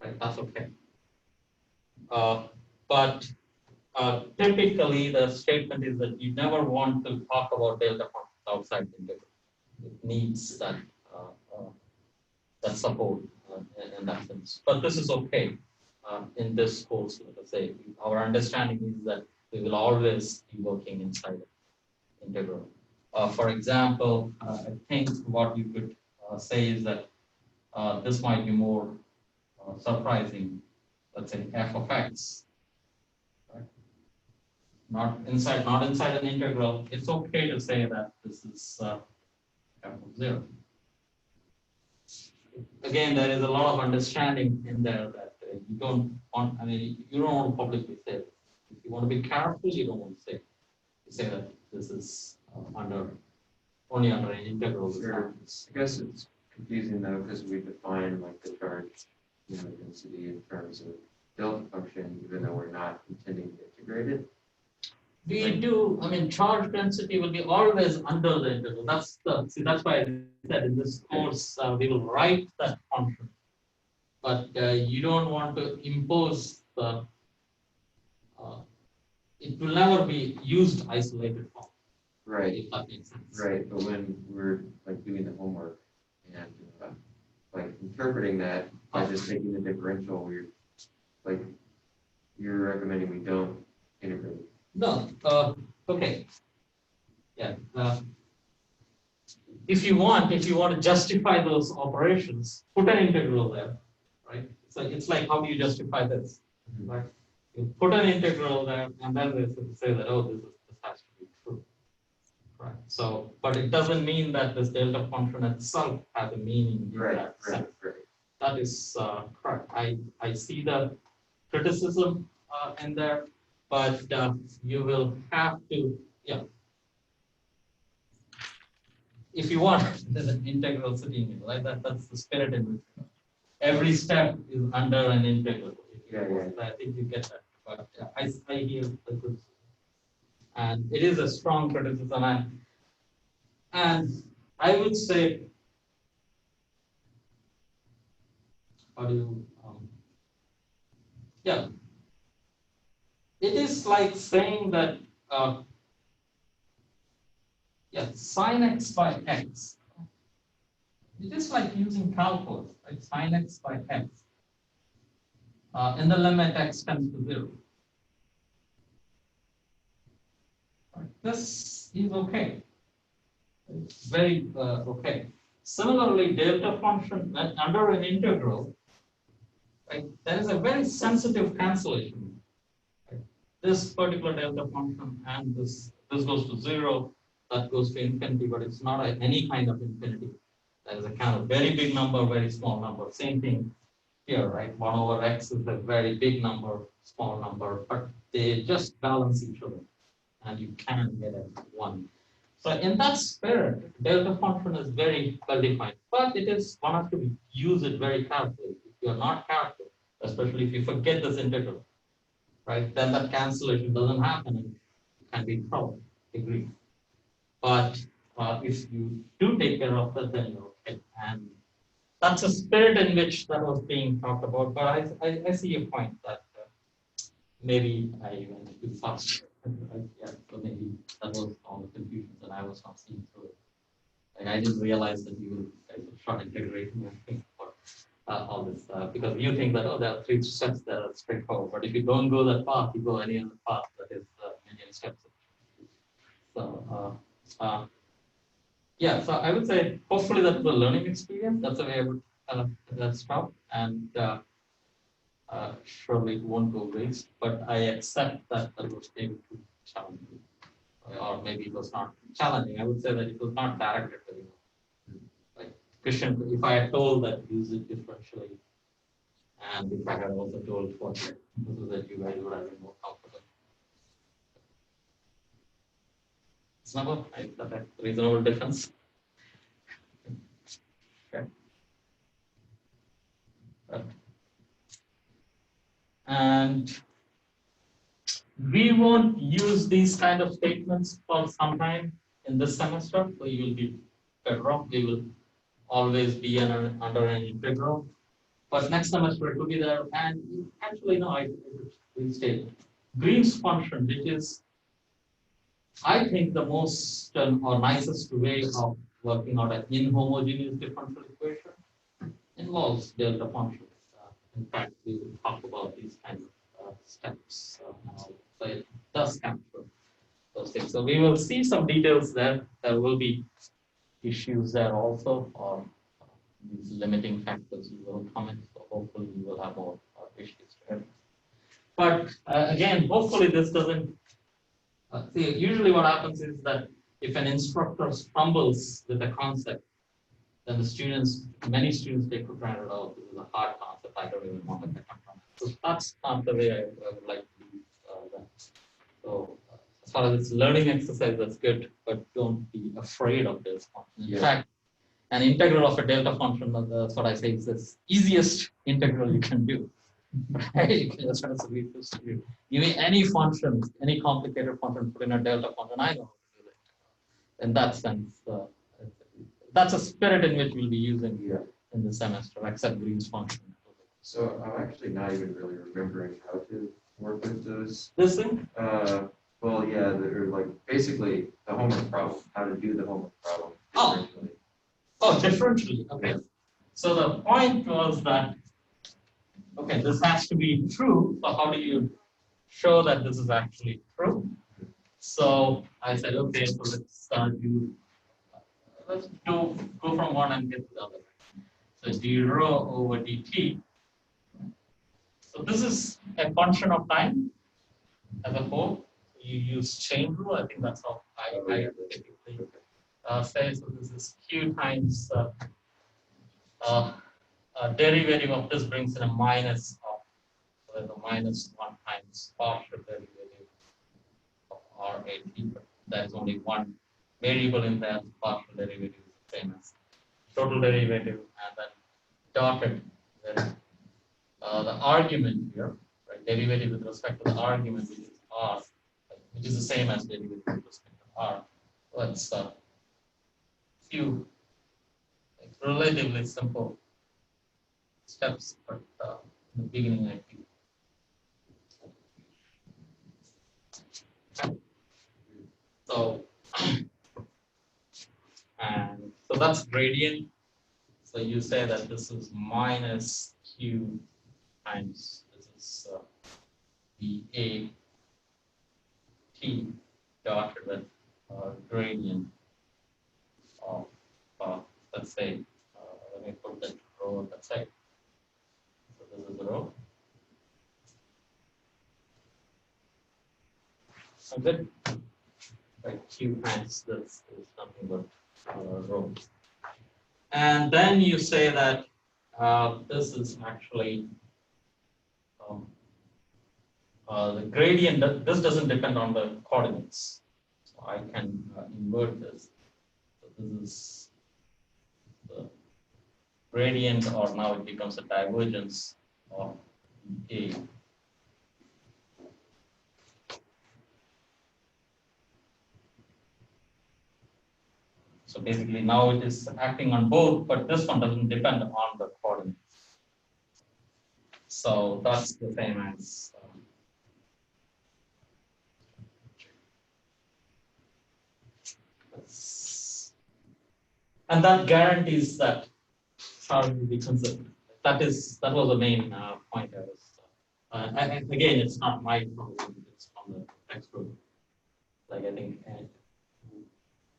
Speaker 3: right. That's okay. But typically, the statement is that you never want to talk about delta functions outside the integral. It needs that that support in that sense. But this is okay in this course. Let us say our understanding is that we will always be working inside the integral. For example, I think what you could say is that this might be more surprising. Let's say f of x. Not inside an integral. It's okay to say that this is f of 0. Again, there is a lot of understanding in there that you don't want. I mean, you don't want to publicly say it. If you want to be careful, you don't want to say. You say that this is only under an integral.
Speaker 7: Sure. I guess it's confusing though because we define like the charge, density in terms of delta function, even though we're not intending to integrate it.
Speaker 3: We do. I mean, charge density will be always under the integral. That's why I said in this course we will write that function, but you don't want to impose the. It will never be used isolated form.
Speaker 7: Right.
Speaker 3: If that makes sense.
Speaker 7: Right. But when we're like doing the homework and like interpreting that by just taking the differential, you're recommending we don't integrate?
Speaker 3: No, okay. Yeah. If you want to justify those operations, put an integral there, right? So it's like, how do you justify this, right? You put an integral there, and then they say that, oh, this has to be true, right? So, but it doesn't mean that this delta function itself has a meaning in that sense. That is correct. I see the criticism in there, but you will have to, yeah. If you want, there's an integral sitting in, right? That's the spirit in which every step is under an integral.
Speaker 7: Yeah.
Speaker 3: I think you get that. But I hear the criticism. And it is a strong criticism. And I would say, how do you, yeah. It is like saying that, sin x by x. It is like using calculus, right? Sin x by x. In the limit x tends to 0. Right. This is okay. It's very okay. Similarly, delta function under an integral, right, there is a very sensitive cancellation. Right? This particular delta function and this goes to 0, that goes to infinity, but it's not any kind of infinity. There is a kind of very big number, very small number. Same thing here, right? 1 over x is a very big number, small number, but they just balance each other, and you can get a 1. So in that spirit, delta function is very well defined, but it is one has to use it very carefully. If you are not careful, especially if you forget this integral, right, then that cancellation doesn't happen and you can be in trouble. Agree. But if you do take care of that, then you're okay. And that's a spirit in which that was being talked about. But I see your point that maybe I went too fast. Yeah, so maybe that was all the confusion that I was not seeing through it. Like I didn't realize that you guys were short integrating for all this because you think that, oh, there are 3 steps that are straightforward. But if you don't go that path, you go any other path that is many steps. So yeah, so I would say hopefully that's the learning experience. That's the way I would stop, and surely it won't go waste. But I accept that was maybe too challenging, or maybe it was not challenging. I would say that it was not directed to you. Like Christian, if I had told that use it differentially, and if I had also told what so that you guys would have been more comfortable. It's not a reasonable difference. Okay. And we won't use these kind of statements for some time in this semester, so you will be better off. They will always be under an integral. But next semester it will be there. And actually, no, I restate Green's function, which is, I think, the most or nicest way of working out an inhomogeneous differential equation, involves delta functions. In fact, we will talk about these kind of steps now. So it does capture those things. So we will see some details there. There will be issues there also, or these limiting factors you will comment. So hopefully you will have more issues there. But again, hopefully this doesn't. See, usually what happens is that if an instructor stumbles with a concept, then the students, many students take for granted, oh, this is a hard concept, I don't even want to pick up on it. So that's not the way I would like to use that. So as far as it's learning exercise, that's good, but don't be afraid of this function. In fact, an integral of a delta function, that's what I say, is the easiest integral you can do. Right? You can just resolve this. Give me any function, any complicated function, put in a delta function, I know how to do it. In that sense, that's a spirit in which we'll be using in the semester, except Green's function.
Speaker 7: So I'm actually not even really remembering how to work with those.
Speaker 3: This thing?
Speaker 7: Well, yeah, they're like basically the homework problem, how to do the homework problem.
Speaker 3: Differentially. Okay. So the point was that, okay, this has to be true. So how do you show that this is actually true. So I said, okay, so let's go from one and get to the other. So d rho over dt. So this is a function of time as a whole. You use chain rule. I think that's how I typically say. So this is q times derivative of this brings in a minus of the minus 1 times partial derivative of RAT. But there is only one variable in there. Partial derivative is the same as total derivative, and then dotted with the argument here, right? Derivative with respect to the argument, which is r, which is the same as derivative with respect to r. So it's few relatively simple steps, but in the beginning I think. So, and so that's gradient. So you say that this is minus q times this is the a t dotted with gradient of let's say let me put that row at the side. So this is the row. So good. Right, q times this is nothing but row. And then you say that this is actually the gradient. This doesn't depend on the coordinates, so I can invert this. So this is the gradient, or now it becomes a divergence of A. So basically now it is acting on both, but this one doesn't depend on the coordinates. So that's the same as and that guarantees that how will be considered. That was the main point I was. And again, it's not my problem; it's from the textbook. Like I think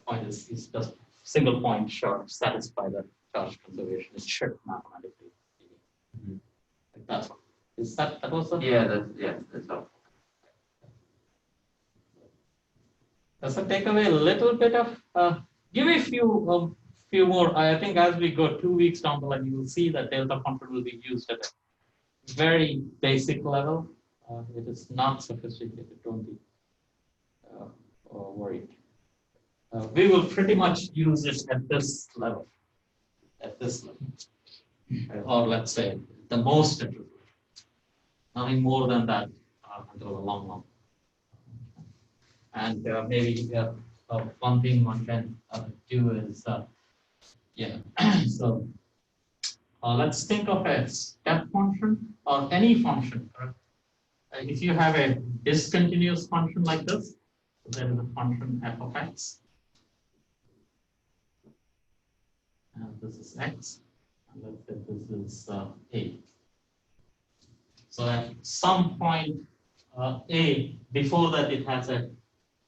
Speaker 3: point is just single point short satisfy the charge conservation. It should mathematically. Like that's what. Is that was the?
Speaker 7: That's helpful.
Speaker 3: Does it take away a little bit of? Give me a few more. I think as we go 2 weeks down the line, you will see that delta function will be used at a very basic level. It is not sophisticated. Don't be worried. We will pretty much use it at this level. Or let's say the most it will be. Nothing more than that until a long. And maybe one thing one can do is, so let's think of a step function or any function. Correct? If you have a discontinuous function like this, so there is a function f of x, and this is x, and let's say this is a. So at some point a, before that it has a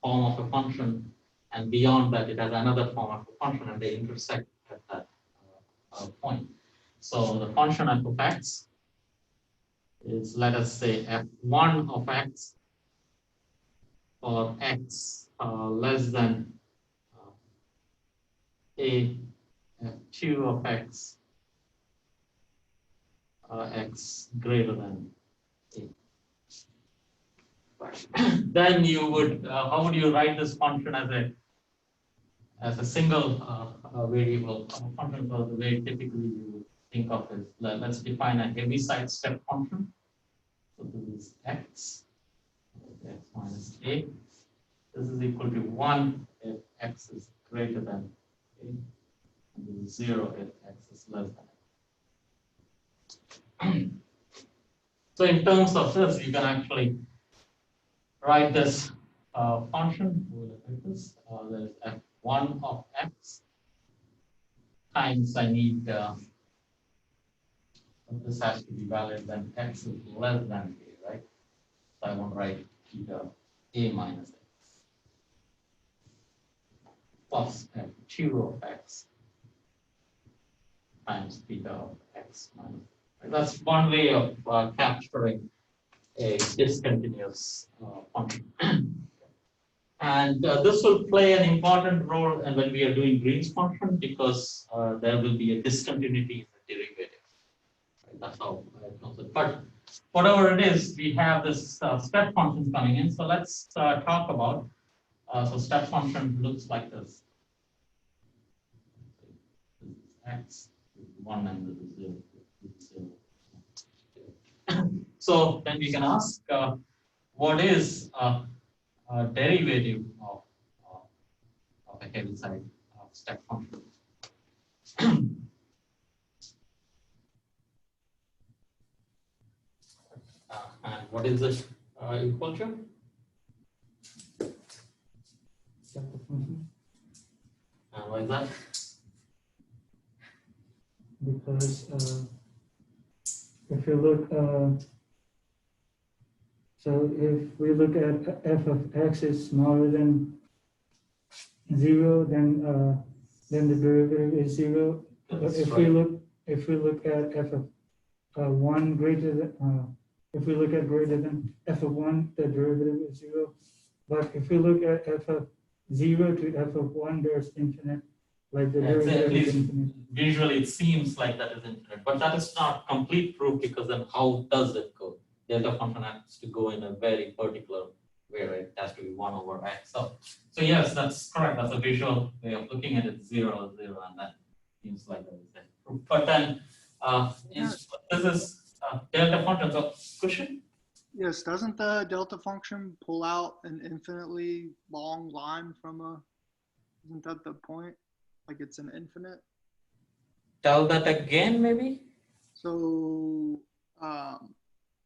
Speaker 3: form of a function, and beyond that it has another form of a function, and they intersect at that point. So the function f of x is, let us say, f1 of x for x less than a, f2 of x, x greater than a. Then you would, how would you write this function as a single variable function? So the way typically you would think of is, let's define a Heaviside step function. So this is x minus a. This is equal to 1 if x is greater than a, and this is 0 if x is less than a. So in terms of this, you can actually write this function. We'll look at this. There's f1 of x times I need this has to be valid when x is less than a, right? So I want to write theta A minus x plus f2 of x times theta of x minus. That's one way of capturing a discontinuous function. And this will play an important role when we are doing Green's function because there will be a discontinuity in the derivative. Right? That's how it comes in. But whatever it is, we have this step function coming in. So let's talk about. So step function looks like this. This is x, this is 1, and this is 0. This is 0. So then we can ask what is derivative of a Heaviside step function. And what is it equal to? And why is that?
Speaker 4: Because if you look, so if we look at f of x is smaller than 0, then the derivative is 0. But
Speaker 3: That's
Speaker 4: if
Speaker 3: right.
Speaker 4: we look at f of 1 greater than if we look at greater than f of 1, the derivative is 0. But if we look at f of 0 to f of 1, there's infinite. Like the
Speaker 3: Yeah, at
Speaker 4: derivative is
Speaker 3: least
Speaker 4: infinite.
Speaker 3: visually it seems like that is infinite, but that is not complete proof because then how does it go? Delta function has to go in a very particular way, right? It has to be 1 over x. So yes, that's correct. That's a visual way of looking at it, 0, 0, and that seems like that is a proof. But then this is delta function. So question?
Speaker 2: Yes, doesn't the delta function pull out an infinitely long line from a, isn't that the point? Like it's an infinite?
Speaker 3: Tell that again, maybe?
Speaker 2: So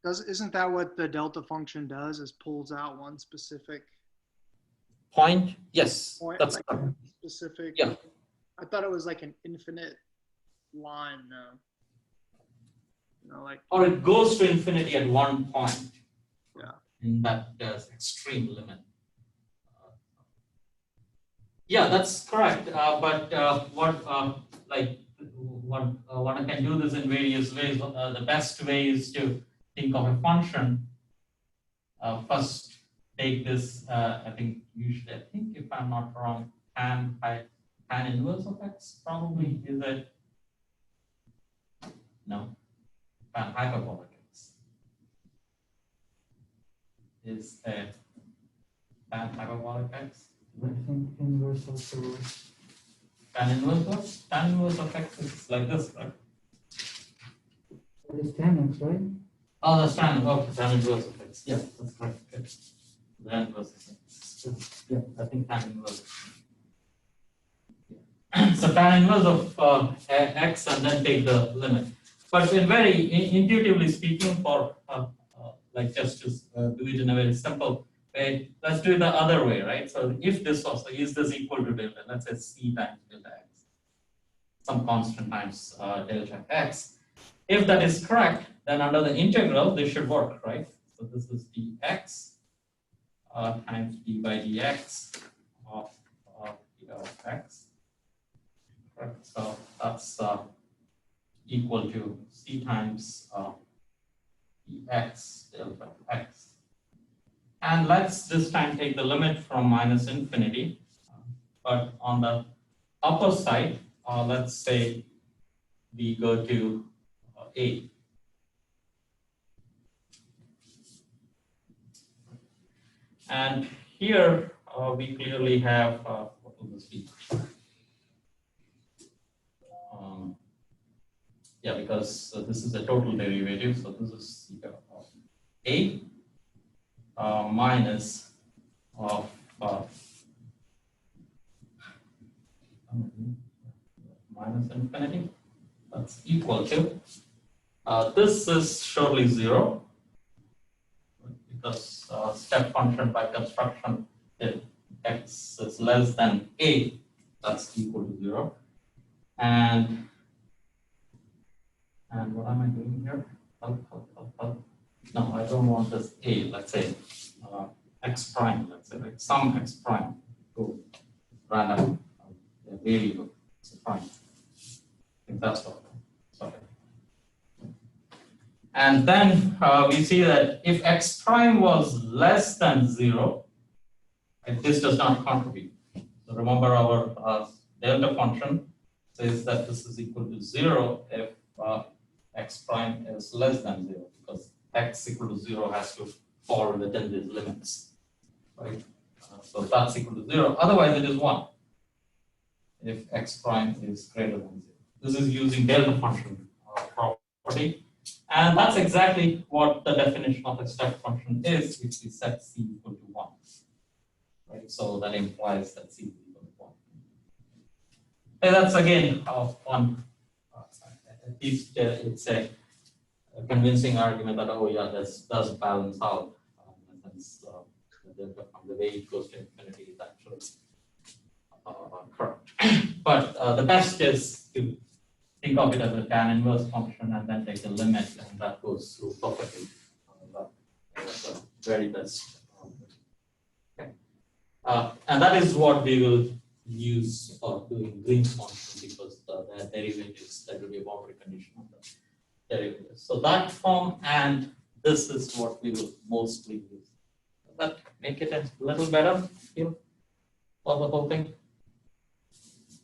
Speaker 2: isn't that what the delta function does, is pulls out one specific
Speaker 3: Point? Yes,
Speaker 2: point,
Speaker 3: that's
Speaker 2: like
Speaker 3: correct.
Speaker 2: specific?
Speaker 3: Yeah.
Speaker 2: I thought it was like an infinite line though. You know, like,
Speaker 3: Or it goes to infinity at one point.
Speaker 2: yeah.
Speaker 3: And that does extreme limit. Yeah, that's correct. But what I can do this in various ways. The best way is to think of a function. First, take this. I think usually. I think if I'm not wrong, tan inverse of x probably is it? No, tan hyperbolic x is a tan hyperbolic x.
Speaker 4: I think inverse also.
Speaker 3: Tan inverse what? Tan inverse of x is like this, right?
Speaker 4: That is tan x, right?
Speaker 3: Oh, that's tan inverse of x. Yeah, that's correct. Okay. Tan inverse of x. Yeah, I think tan inverse. Yeah. So tan inverse of x and then take the limit. But in intuitively speaking, for like just to do it in a very simple way, let's do it the other way, right? So if this also is this equal to delta, let's say c times delta x, some constant times delta x. If that is correct, then under the integral, this should work, right? So this is dx times d by dx of theta of x. Correct. So that's equal to c times dx delta x. And let's this time take the limit from minus infinity. But on the upper side, let's say we go to a. And here we clearly have, what will this be? Yeah, because this is a total derivative. So this is theta of a minus of minus infinity. That's equal to, this is surely 0 because step function by construction, if x is less than a, that's equal to 0. And what am I doing here? No, I don't want this A, let's say x prime, let's say like some x prime to random variable x prime. I think that's what. Sorry. And then we see that if x prime was less than 0, this does not contribute. So remember our delta function says that this is equal to 0 if x prime is less than 0, because x equal to 0 has to fall within these limits, right? So that's equal to 0. Otherwise, it is 1 if x prime is greater than 0. This is using delta function property. And that's exactly what the definition of a step function is, which we set c equal to 1. Right? So that implies that c is equal to 1. And that's again one, at least it's a convincing argument that, oh yeah, this does balance out. The way it goes to infinity is actually correct. But the best is to think of it as a tan inverse function and then take the limit, and that goes through perfectly. That's the very best. Okay. And that is what we will use for doing Green's function, because the derivatives, that will be a boundary condition of the derivatives. So that form and this is what we will mostly use. Does that make it a little better feel for the whole thing?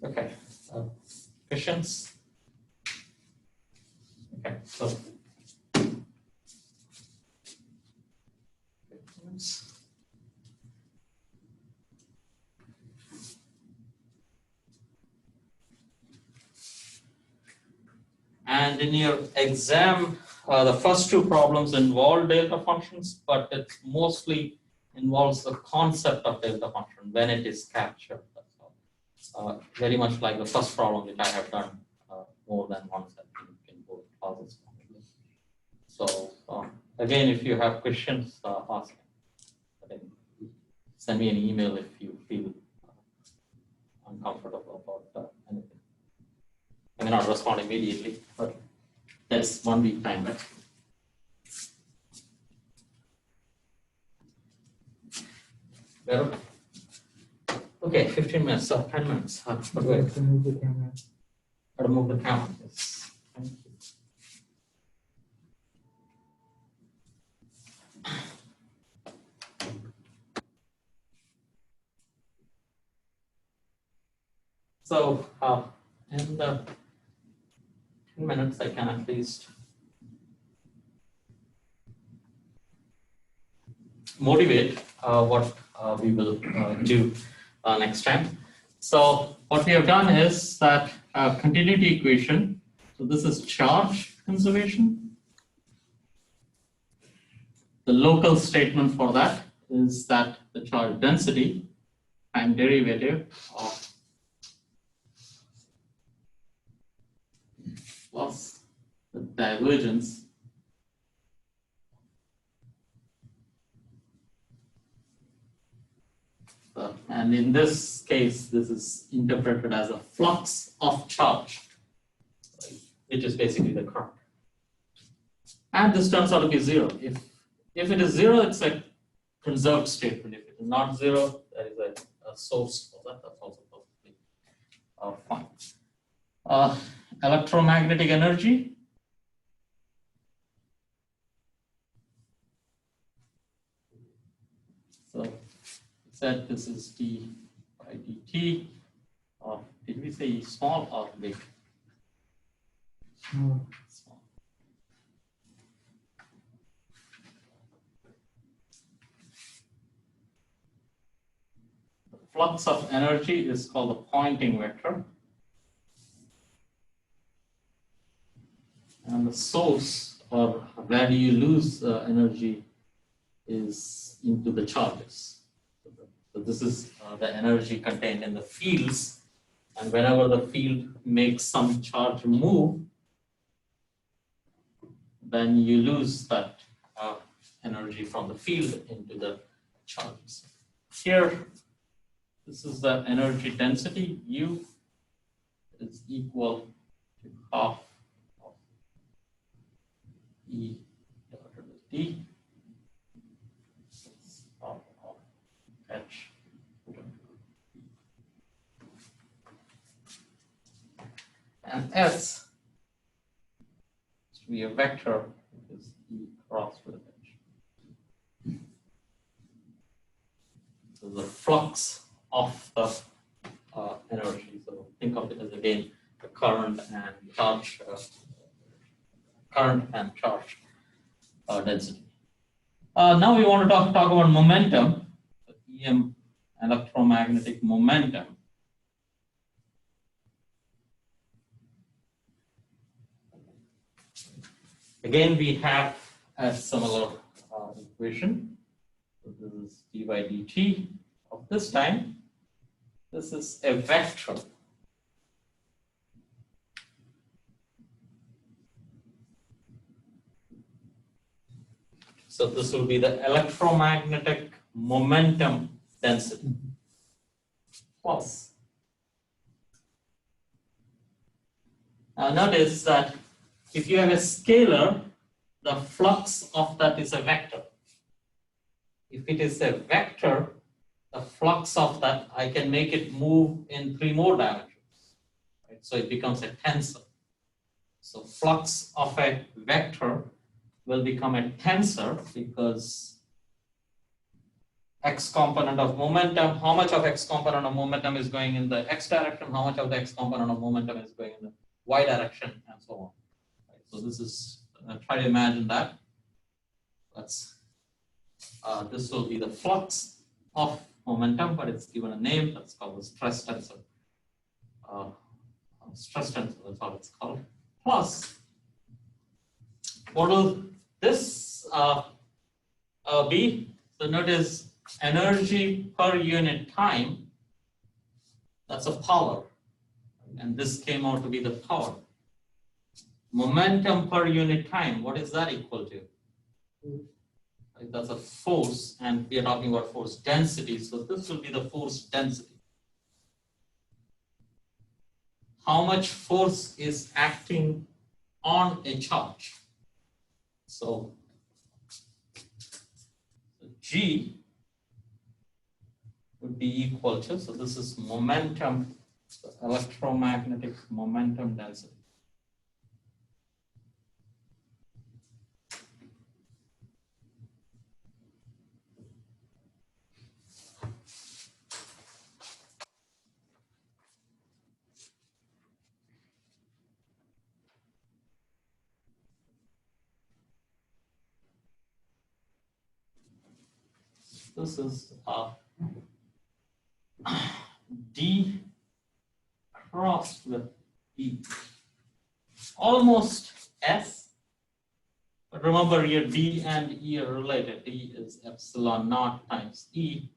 Speaker 3: Okay. Questions? Okay, so and in your exam, the first two problems involve delta functions, but it mostly involves the concept of delta function when it is captured. That's all. Very much like the first problem which I have done more than once in both classes. So again, if you have questions, ask me. Send me an email if you feel uncomfortable about anything. I may not respond immediately, but that's 1 week time, right? Better? Okay, 15 minutes, 10 minutes.
Speaker 4: Remove the camera.
Speaker 3: Remove the camera. Yes. Thank you. So in the 10 minutes, I can at least motivate what we will do next time. So what we have done is that continuity equation. So this is charge conservation. The local statement for that is that the charge density time derivative of plus the divergence and in this case, this is interpreted as a flux of charge, which is basically the current. And this turns out to be 0. If it is 0, it's a conserved statement. If it is not 0, there is a source for that. That's also perfectly fine. Electromagnetic energy. So said this is d by dt, or did we say small or big? Small. The flux of energy is called the Poynting vector. And the source, or where do you lose energy, is into the charges. So this is the energy contained in the fields, and whenever the field makes some charge move, then you lose that energy from the field into the charges. Here, this is the energy density. U is equal to half of E divided with D of H. And S is to be a vector, which is E cross with H. So the flux of the energy. So think of it as again the current and charge, density. Now we want to talk about momentum, so EM, electromagnetic momentum. Again, we have a similar equation. So this is d by dt of this time. This is a vector. So this will be the electromagnetic momentum density plus. Now notice that if you have a scalar, the flux of that is a vector. If it is a vector, the flux of that, I can make it move in 3 more dimensions. Right? So it becomes a tensor. So flux of a vector will become a tensor because x component of momentum, how much of x component of momentum is going in the x direction, how much of the x component of momentum is going in the y direction, and so on. Right? So this is, try to imagine that. This will be the flux of momentum, but it's given a name that's called the stress tensor. Stress tensor, that's what it's called. Plus, what will this be? So notice energy per unit time, that's a power. And this came out to be the power. Momentum per unit time, what is that equal to? Right, that's a force, and we are talking about force density. So this will be the force density. How much force is acting on a charge? So G would be equal to, so this is momentum, so electromagnetic momentum density. This is D crossed with E. Almost S, but remember here D and E are related. D is epsilon naught times E,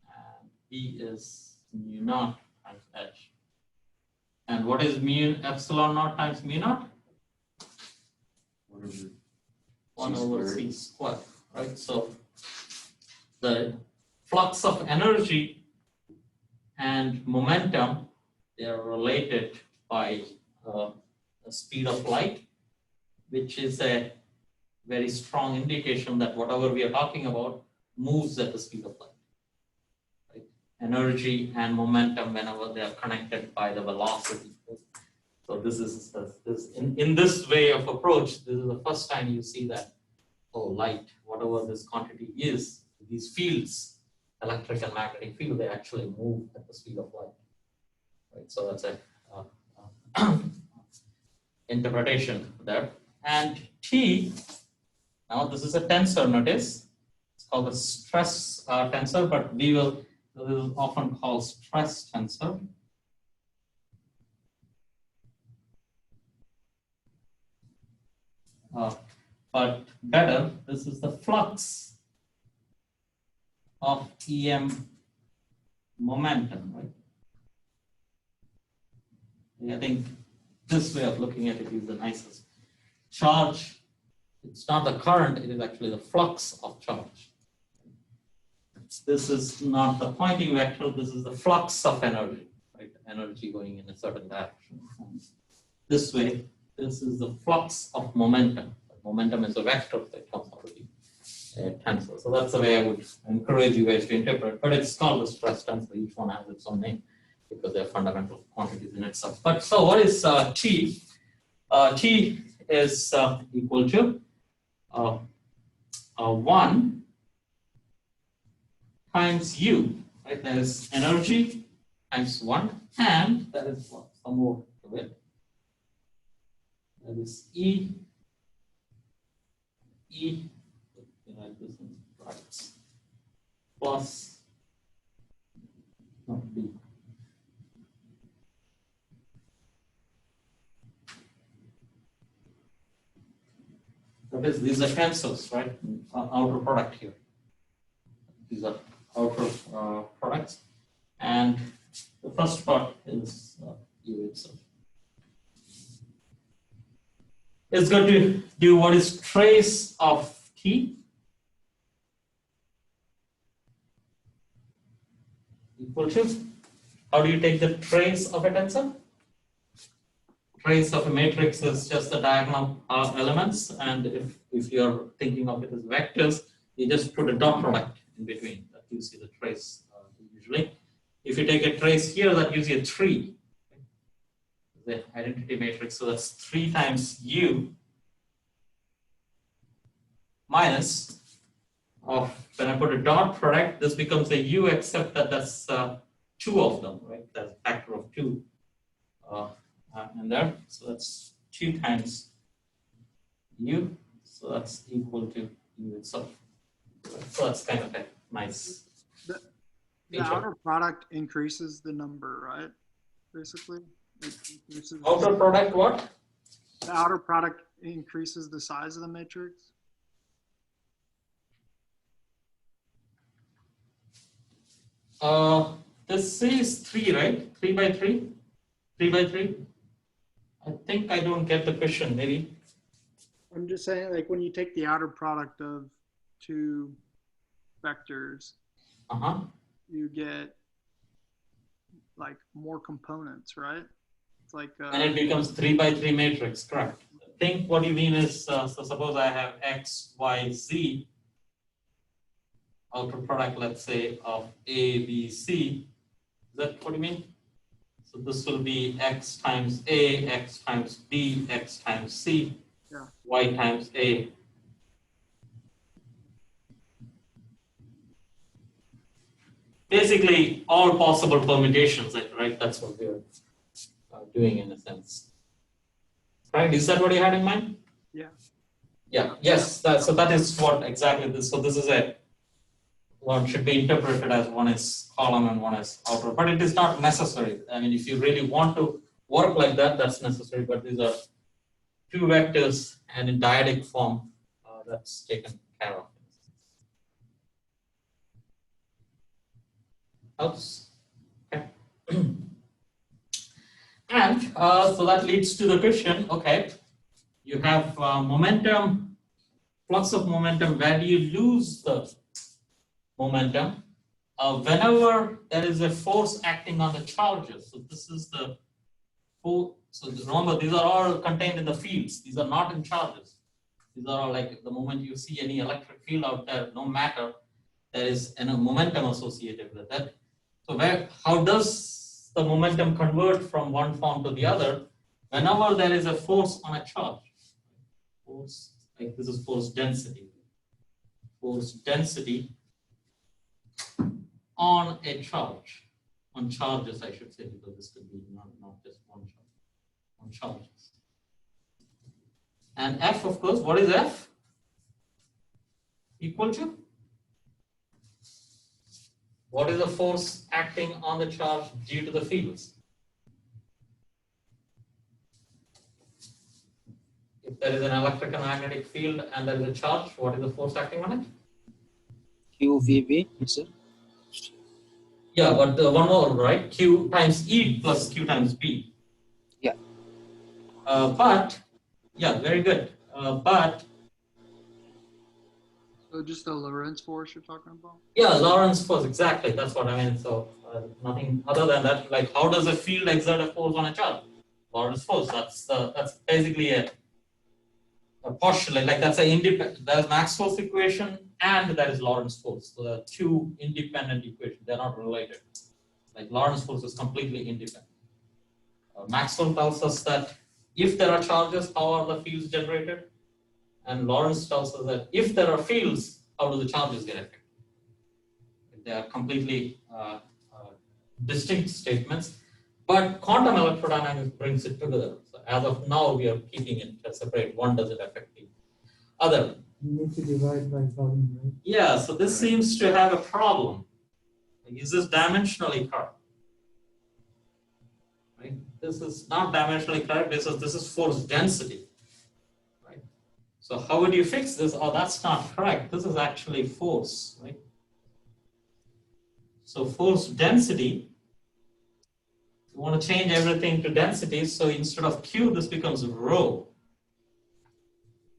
Speaker 3: and E is mu naught times H. And what is mu epsilon naught times mu naught? 1 over C squared, right? So the flux of energy and momentum, they are related by the speed of light, which is a very strong indication that whatever we are talking about moves at the speed of light. Right? Energy and momentum, whenever they are connected by the velocity. So this is in this way of approach, this is the first time you see that, oh, light, whatever this quantity is, these fields, electric and magnetic field, they actually move at the speed of light. Right? So that's a interpretation there. And T, now this is a tensor, notice. It's called a stress tensor, but this is often called stress tensor. But better, this is the flux of EM momentum, right? I think this way of looking at it is the nicest. Charge, it's not the current, it is actually the flux of charge. This is not the pointing vector, this is the flux of energy, right? Energy going in a certain direction. And this way, this is the flux of momentum. Momentum is a vector that comes out. tensor. So that's the way I would encourage you guys to interpret. But it's called a stress tensor. Each one has its own name because they're fundamental quantities in itself. But so what is T? T is equal to 1 times U. Right? That is energy times 1, and that is some more to it. That is E. Write this in brackets, plus not B. That is, these are tensors, right? Outer product here. These are outer products, and the first part is U itself. It's going to do what is trace of T equal to, how do you take the trace of a tensor? Trace of a matrix is just the diagonal elements, and if you're thinking of it as vectors, you just put a dot product in between. That gives you the trace usually. If you take a trace here, that gives you a 3. The identity matrix, so that's 3 times U minus of, when I put a dot product, this becomes a U, except that that's 2 of them, right? That's a factor of 2 in there. So that's 2 times U, so that's equal to U itself. So that's kind of a nice
Speaker 2: The outer product increases the number, right? Basically.
Speaker 3: Outer product what?
Speaker 2: The outer product increases the size of the matrix.
Speaker 3: This is 3, right? 3 by 3? 3 by 3? I think I don't get the question, maybe.
Speaker 2: I'm just saying, like, when you take the outer product of 2 vectors, you get like more components, right? It's like
Speaker 3: and it becomes 3 by 3 matrix, correct? I think what you mean is, so suppose I have X, Y, Z, outer product, let's say, of A, B, C. Is that what you mean? So this will be X times A, X times B, X times C,
Speaker 2: yeah.
Speaker 3: Y times A. Basically, all possible permutations, right? That's what we're doing in a sense. Right? Is that what you had in mind?
Speaker 2: Yeah.
Speaker 3: Yeah. Yes. So that is what exactly this. So this is one should be interpreted as one is column and one is outer, but it is not necessary. I mean, if you really want to work like that, that's necessary. But these are 2 vectors, and in dyadic form, that's taken care of. Helps. Okay. And so that leads to the question, okay, you have momentum, flux of momentum. Where do you lose the momentum? Whenever there is a force acting on the charges. So this is the force. So remember, these are all contained in the fields. These are not in charges. These are all like the moment you see any electric field out there, no matter, there is a momentum associated with that. So how does the momentum convert from one form to the other? Whenever there is a force on a charge, force, like this is force density on a charge, on charges I should say, because this could be not just one charge, on charges. And F, of course, what is F? Equal to? What is the force acting on the charge due to the fields? If there is an electric and magnetic field and there is a charge, what is the force acting on it?
Speaker 9: QVB, sir.
Speaker 3: Yeah, but one more, right? Q times E plus Q times B.
Speaker 9: Yeah.
Speaker 3: Yeah, very good. But
Speaker 2: So just the Lorentz force you're talking about?
Speaker 3: yeah, Lorentz force, exactly. That's what I mean. So nothing other than that. Like, how does a field exert a force on a charge? Lorentz force. That's basically a postulate. Like that's a independent. There's Maxwell's equation and there is Lorentz force. So there are two independent equations. They're not related. Like Lorentz force is completely independent. Maxwell tells us that if there are charges, how are the fields generated? And Lorentz tells us that if there are fields, how do the charges get affected? They are completely distinct statements, but quantum electrodynamics brings it together. So as of now, we are keeping it separate. One doesn't affect the other.
Speaker 4: You need to divide by volume, right?
Speaker 3: Yeah, so this seems to have a problem. Is this dimensionally correct? Right? This is not dimensionally correct. This is force density. Right? So how would you fix this? Oh, that's not correct. This is actually force, right? So force density, you want to change everything to density. So instead of Q, this becomes rho.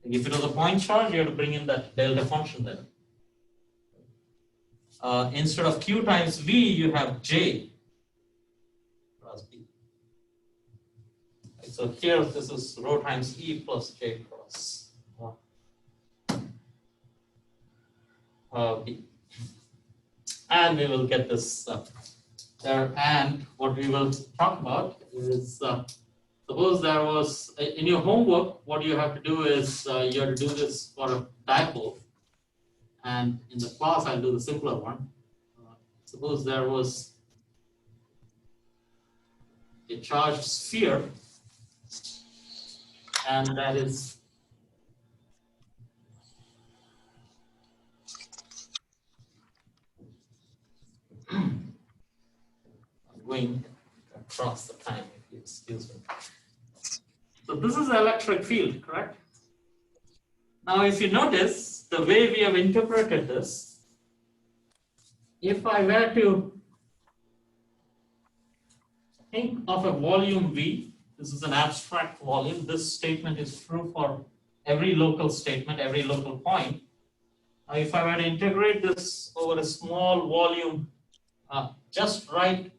Speaker 3: If it was a point charge, you have to bring in that delta function there. Instead of Q times V, you have J cross B. So here, this is rho times E plus J cross B. And we will get this there. And what we will talk about is, suppose there was, in your homework, what you have to do is, you have to do this for a dipole. And in the class, I'll do the simpler one. Suppose there was a charged sphere, and that is going across the time, if you excuse me. So this is the electric field, correct? Now, if you notice, the way we have interpreted this, if I were to think of a volume V, this is an abstract volume. This statement is true for every local statement, every local point. Now, if I were to integrate this over a small volume, just right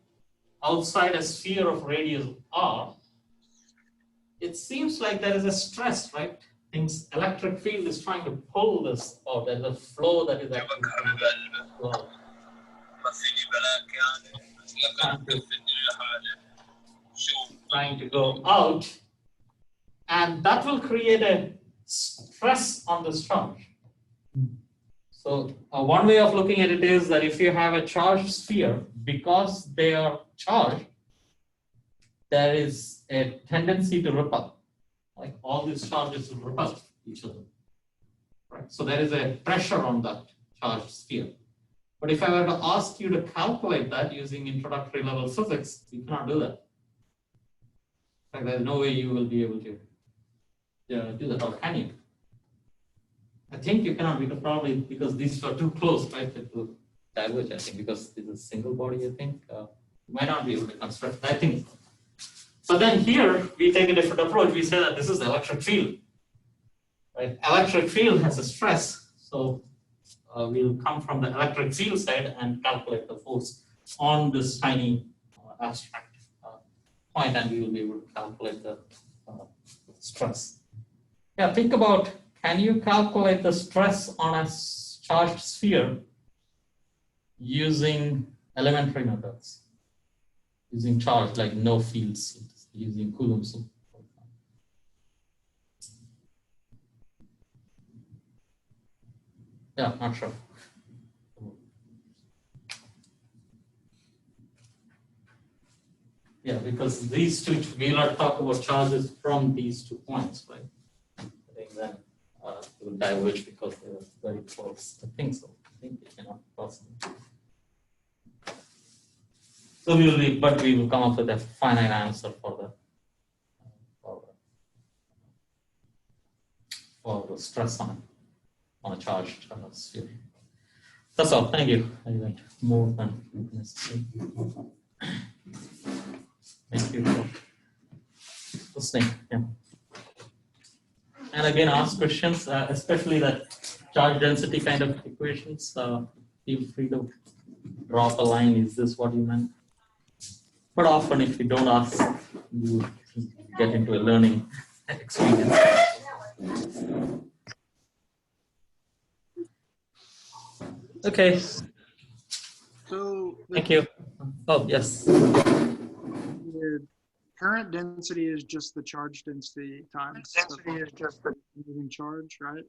Speaker 3: outside a sphere of radius r, it seems like there is a stress, right? Things, electric field is trying to pull this out. There's a flow that is actually trying to go out, and that will create a stress on this charge. So one way of looking at it is that if you have a charged sphere, because they are charged, there is a tendency to repel. Like all these charges will repel each other. Right? So there is a pressure on that charged sphere. But if I were to ask you to calculate that using introductory level physics, you cannot do that. In fact, there's no way you will be able to do that, or can you? I think you cannot, because probably because these are too close, right? It will diverge, I think, because this is a single body, I think. You might not be able to construct, I think. So then here, we take a different approach. We say that this is the electric field. Right? Electric field has a stress. So we'll come from the electric field side and calculate the force on this tiny abstract point, and we will be able to calculate the stress. Yeah, think about, can you calculate the stress on a charged sphere using elementary methods? Using charge, like no fields, using Coulomb's law. Yeah, not sure. Yeah, because these two, we will not talk about charges from these 2 points, right? I think then it will diverge because they are very close. I think so. I think it cannot possibly. So we will be, but we will come up with a finite answer for the stress on a charged sphere. That's all. Thank you. I went more than necessary. Thank you for listening. Yeah. And again, ask questions, especially that charge density kind of equations. Feel free to drop a line. Is this what you meant? But often, if you don't ask, you get into a learning experience. Okay,
Speaker 2: So
Speaker 3: thank you. Oh, yes.
Speaker 2: the current density is just the charge density times the moving charge, right?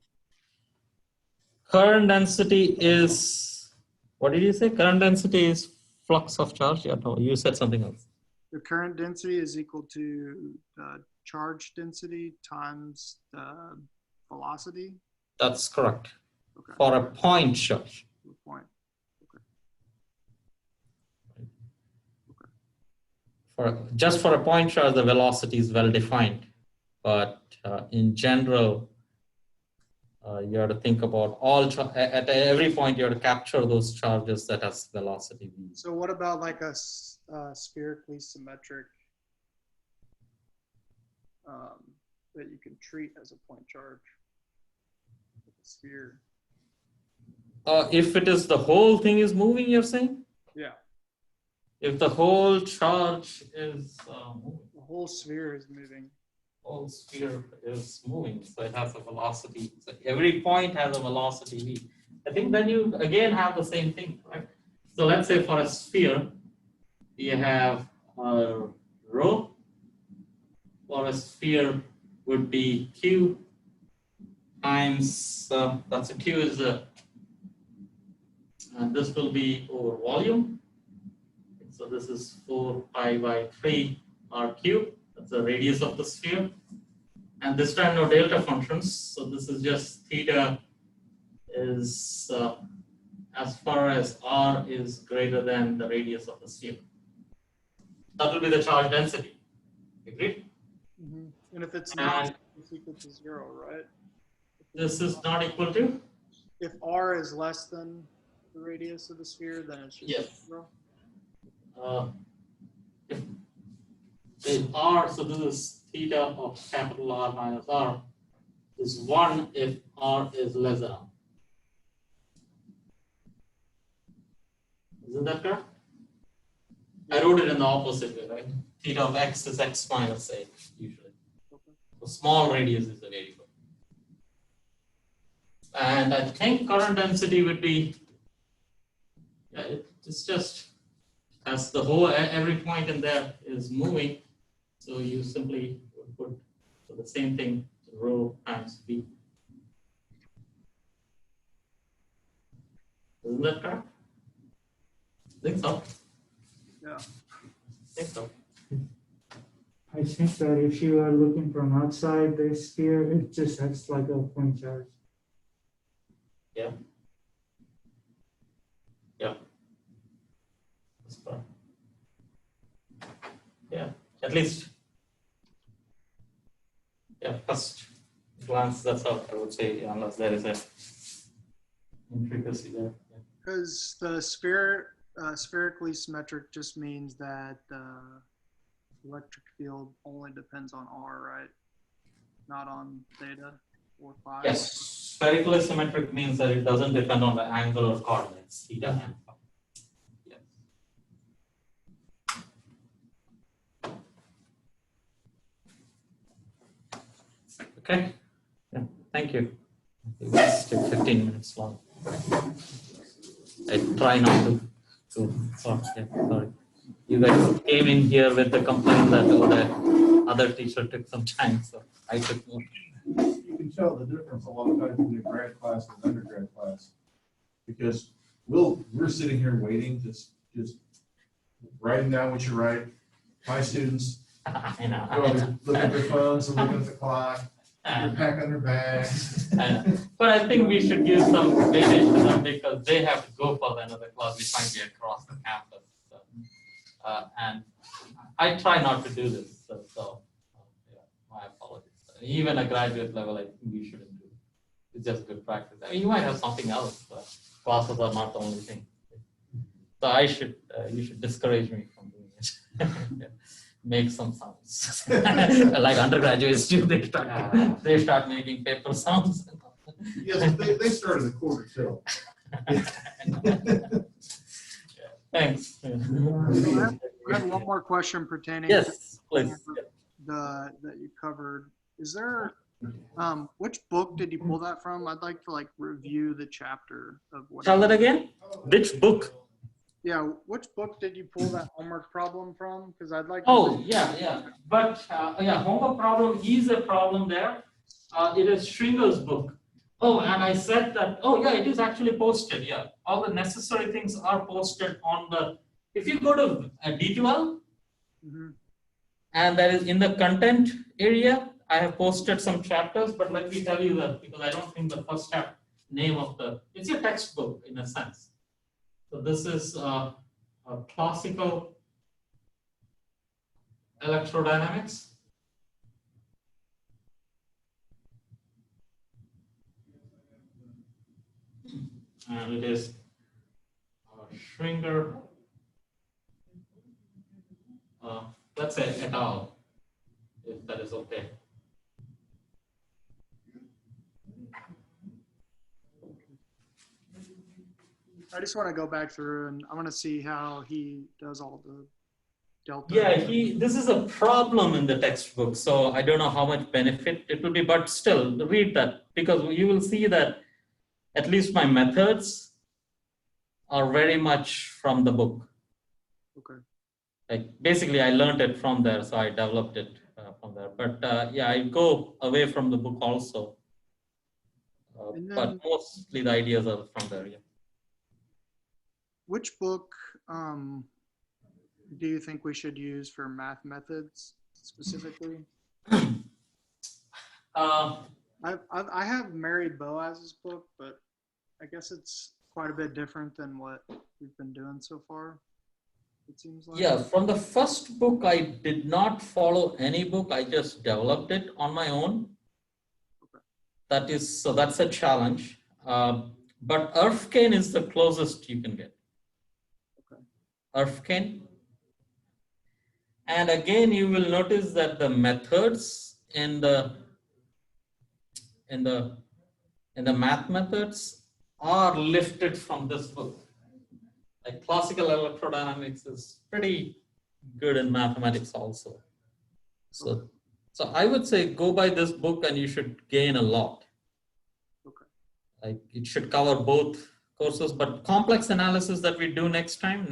Speaker 3: Current density is, what did you say? Current density is flux of charge? Yeah, no, you said something else.
Speaker 2: The current density is equal to charge density times the velocity.
Speaker 3: That's correct.
Speaker 2: Okay.
Speaker 3: For a point charge.
Speaker 2: Good point.
Speaker 3: Just for a point charge, the velocity is well defined. But in general, you have to think about at every point you have to capture those charges that has velocity v.
Speaker 2: So what about like a spherically symmetric that you can treat as a point charge? Like a sphere.
Speaker 3: If it is the whole thing is moving, you're saying?
Speaker 2: Yeah.
Speaker 3: If the whole charge is moving.
Speaker 2: The whole sphere is moving.
Speaker 3: Whole sphere is moving, so it has a velocity. So every point has a velocity v. I think then you again have the same thing, right? So let's say for a sphere, you have rho. For a sphere would be q times that's a q is the and this will be over volume. So this is 4 pi by 3 r cube. That's the radius of the sphere. And this time no delta functions. So this is just theta is as far as r is greater than the radius of the sphere. That will be the charge density. Agreed?
Speaker 2: Mm-hmm. And if it's not,
Speaker 3: And
Speaker 2: it's equal to 0, right?
Speaker 3: this is not equal to?
Speaker 2: If r is less than the radius of the sphere, then it's just
Speaker 3: Yes.
Speaker 2: 0.
Speaker 3: If r, so this is theta of capital R minus r, is 1 if r is less than r. Isn't that correct? I wrote it in the opposite way, right? Theta of x is x minus a, usually. So small radius is the variable. And I think current density would be, yeah, it's just as the whole, every point in there is moving, so you simply would put so the same thing, rho times v. Isn't that correct? I think so.
Speaker 2: Yeah.
Speaker 3: I think so.
Speaker 4: I think that if you are looking from outside the sphere, it just acts like a point charge.
Speaker 3: Yeah. Yeah. That's correct. Yeah, at least. Yeah, first glance, that's how I would say, unless there is a intricacy there.
Speaker 2: Because the spherically symmetric just means that the electric field only depends on r, right? Not on theta or phi.
Speaker 3: Yes, spherically symmetric means that it doesn't depend on the angular coordinates, theta and phi. Yes. Okay, yeah, thank you. Let's take 15 minutes long. I try not to oh, yeah, sorry. You guys came in here with the complaint that the other teacher took some time, so I took more.
Speaker 5: You can tell the difference a lot of times between a grad class and an undergrad class. Because we're sitting here waiting, just writing down what you write. My students
Speaker 3: I know.
Speaker 5: go look at their phones and look at the clock. They're packing their bags.
Speaker 3: But I think we should give some weightage to them because they have to go for another class. We might be across the campus. So, and I try not to do this. So yeah, my apologies. Even a graduate level, I think we shouldn't do it. It's just good practice. I mean, you might have something else. Classes are not the only thing. So you should discourage me from doing it. Yeah. Make some sounds. Like undergraduates do, they start making paper sounds.
Speaker 5: Yes, they started a quarter till.
Speaker 3: Thanks.
Speaker 2: I have one more question pertaining
Speaker 3: Yes, please.
Speaker 2: to that you covered. Is there Which book did you pull that from? I'd like to like review the chapter of what.
Speaker 3: Tell that again? Which book?
Speaker 2: Yeah, which book did you pull that homework problem from? Because I'd like.
Speaker 3: Oh, yeah. But yeah, homework problem is a problem there. It is Schringer's book. Oh, and I said that, oh yeah, it is actually posted. Yeah, all the necessary things are posted on the, if you go to D12, and that is in the content area, I have posted some chapters, but let me tell you that because I don't think the first chapter name of the, it's a textbook in a sense. So this is a classical electrodynamics. And it is Schringer, let's say et al, if that is okay.
Speaker 2: I just want to go back through and I want to see how he does all the delta.
Speaker 3: Yeah, this is a problem in the textbook, so I don't know how much benefit it will be, but still read that because you will see that at least my methods are very much from the book.
Speaker 2: Okay.
Speaker 3: Like basically I learned it from there, so I developed it from there. But yeah, I go away from the book also. But mostly the ideas are from there, yeah.
Speaker 2: Which book do you think we should use for math methods specifically? I have Mary Boaz's book, but I guess it's quite a bit different than what we've been doing so far, it seems like.
Speaker 3: Yeah, from the first book, I did not follow any book. I just developed it on my own. Okay. So that's a challenge. But Erskine is the closest you can get. Okay. Erskine. And again, you will notice that the methods in the math methods are lifted from this book. Like classical electrodynamics is pretty good in mathematics also. So I would say go by this book and you should gain a lot. Okay. Like it should cover both courses, but complex analysis that we do next time,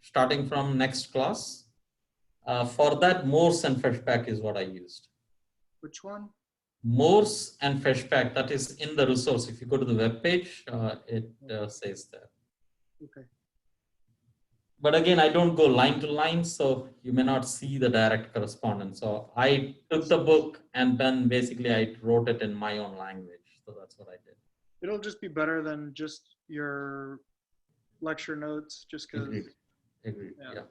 Speaker 3: starting from next class, for that Morse and Feshbach is what I used.
Speaker 2: Which one?
Speaker 3: Morse and Feshbach, that is in the resource. If you go to the web page, it says there.
Speaker 2: Okay.
Speaker 3: But again, I don't go line to line, so you may not see the direct correspondence. So I took the book and then basically I wrote it in my own language. So that's what I did.
Speaker 2: It'll just be better than just your lecture notes, just because.
Speaker 3: Agreed. Yeah.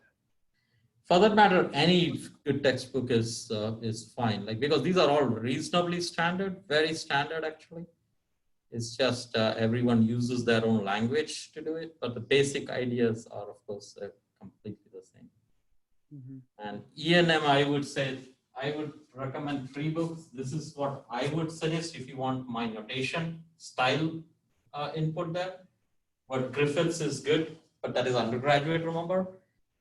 Speaker 3: For that matter, any good textbook is fine. Like because these are all reasonably standard, very standard actually. It's just everyone uses their own language to do it, but the basic ideas are, of course, completely the same. Mm-hmm. And E&M, I would say, I would recommend 3 books. This is what I would suggest if you want my notation style input there. But Griffiths is good, but that is undergraduate, remember?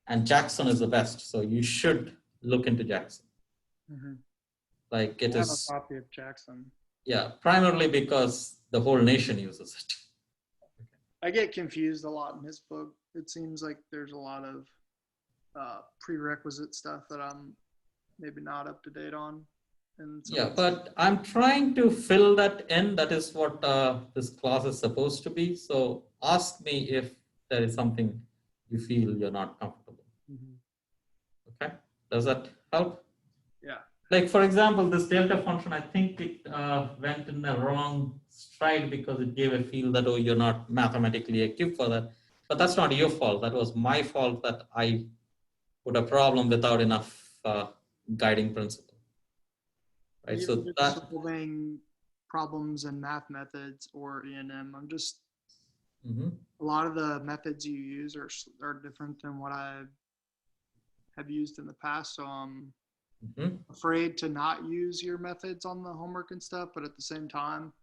Speaker 3: And Jackson is the best, so you should look into Jackson. Mm-hmm. Like it is.
Speaker 2: I have a copy of Jackson.
Speaker 3: Yeah, primarily because the whole nation uses it.
Speaker 2: I get confused a lot in his book. It seems like there's a lot of prerequisite stuff that I'm maybe not up to date on. And so
Speaker 3: yeah, but I'm trying to fill that in. That is what this class is supposed to be. So ask me if there is something you feel you're not comfortable. Mm-hmm. Okay, does that help?
Speaker 2: Yeah.
Speaker 3: Like for example, this delta function, I think it went in the wrong stride because it gave a feel that, oh, you're not mathematically equipped for that. But that's not your fault. That was my fault that I put a problem without enough guiding principle. Right.
Speaker 2: Even
Speaker 3: so that
Speaker 2: solving problems in math methods or E&M, I'm just
Speaker 3: mm-hmm.
Speaker 2: a lot of the methods you use are different than what I have used in the past. So I'm mm-hmm. afraid to not use your methods on the homework and stuff, but at the same time,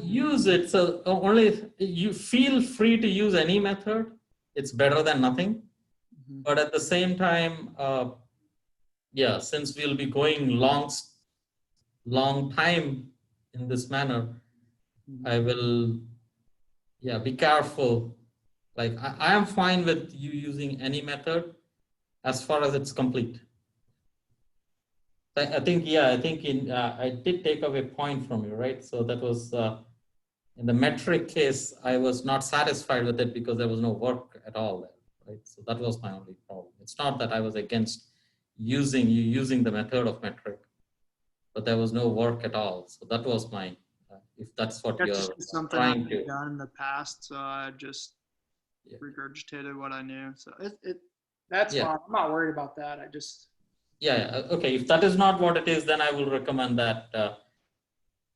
Speaker 3: use it. So only you feel free to use any method. It's better than nothing. Mm-hmm. But at the same time, yeah, since we'll be going long long time in this manner, I will, yeah, be careful. Like I am fine with you using any method as far as it's complete. I think, yeah, I think I did take away a point from you, right? So that was in the metric case, I was not satisfied with it because there was no work at all there, right? So that was my only problem. It's not that I was against using the method of metric, but there was no work at all. So that was my, if that's what
Speaker 2: That's
Speaker 3: you're
Speaker 2: just something
Speaker 3: trying
Speaker 2: I've
Speaker 3: to.
Speaker 2: done in the past, so I just
Speaker 3: Yeah.
Speaker 2: regurgitated what I knew. So that's
Speaker 3: Yeah.
Speaker 2: fine. I'm not worried about that. I just
Speaker 3: Yeah, okay. If that is not what it is, then I will recommend that.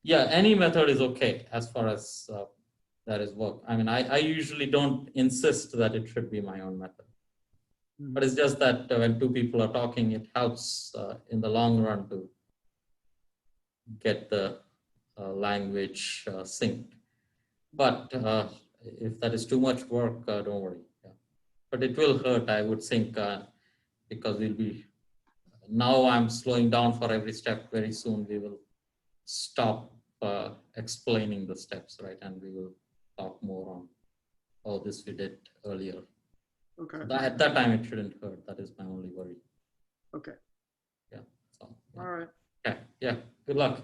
Speaker 3: Yeah, any method is okay as far as that is work. I mean, I usually don't insist that it should be my own method. But it's just that when two people are talking, it helps in the long run to get the language synced. But if that is too much work, don't worry. Yeah. But it will hurt, I would think, because we'll be, now I'm slowing down for every step. Very soon we will stop explaining the steps, right? And we will talk more on, oh, this we did earlier.
Speaker 2: okay.
Speaker 3: So at that time, it shouldn't hurt. That is my only worry.
Speaker 2: Okay.
Speaker 3: Yeah. So, yeah.
Speaker 2: All right.
Speaker 3: Okay. Yeah. Good luck.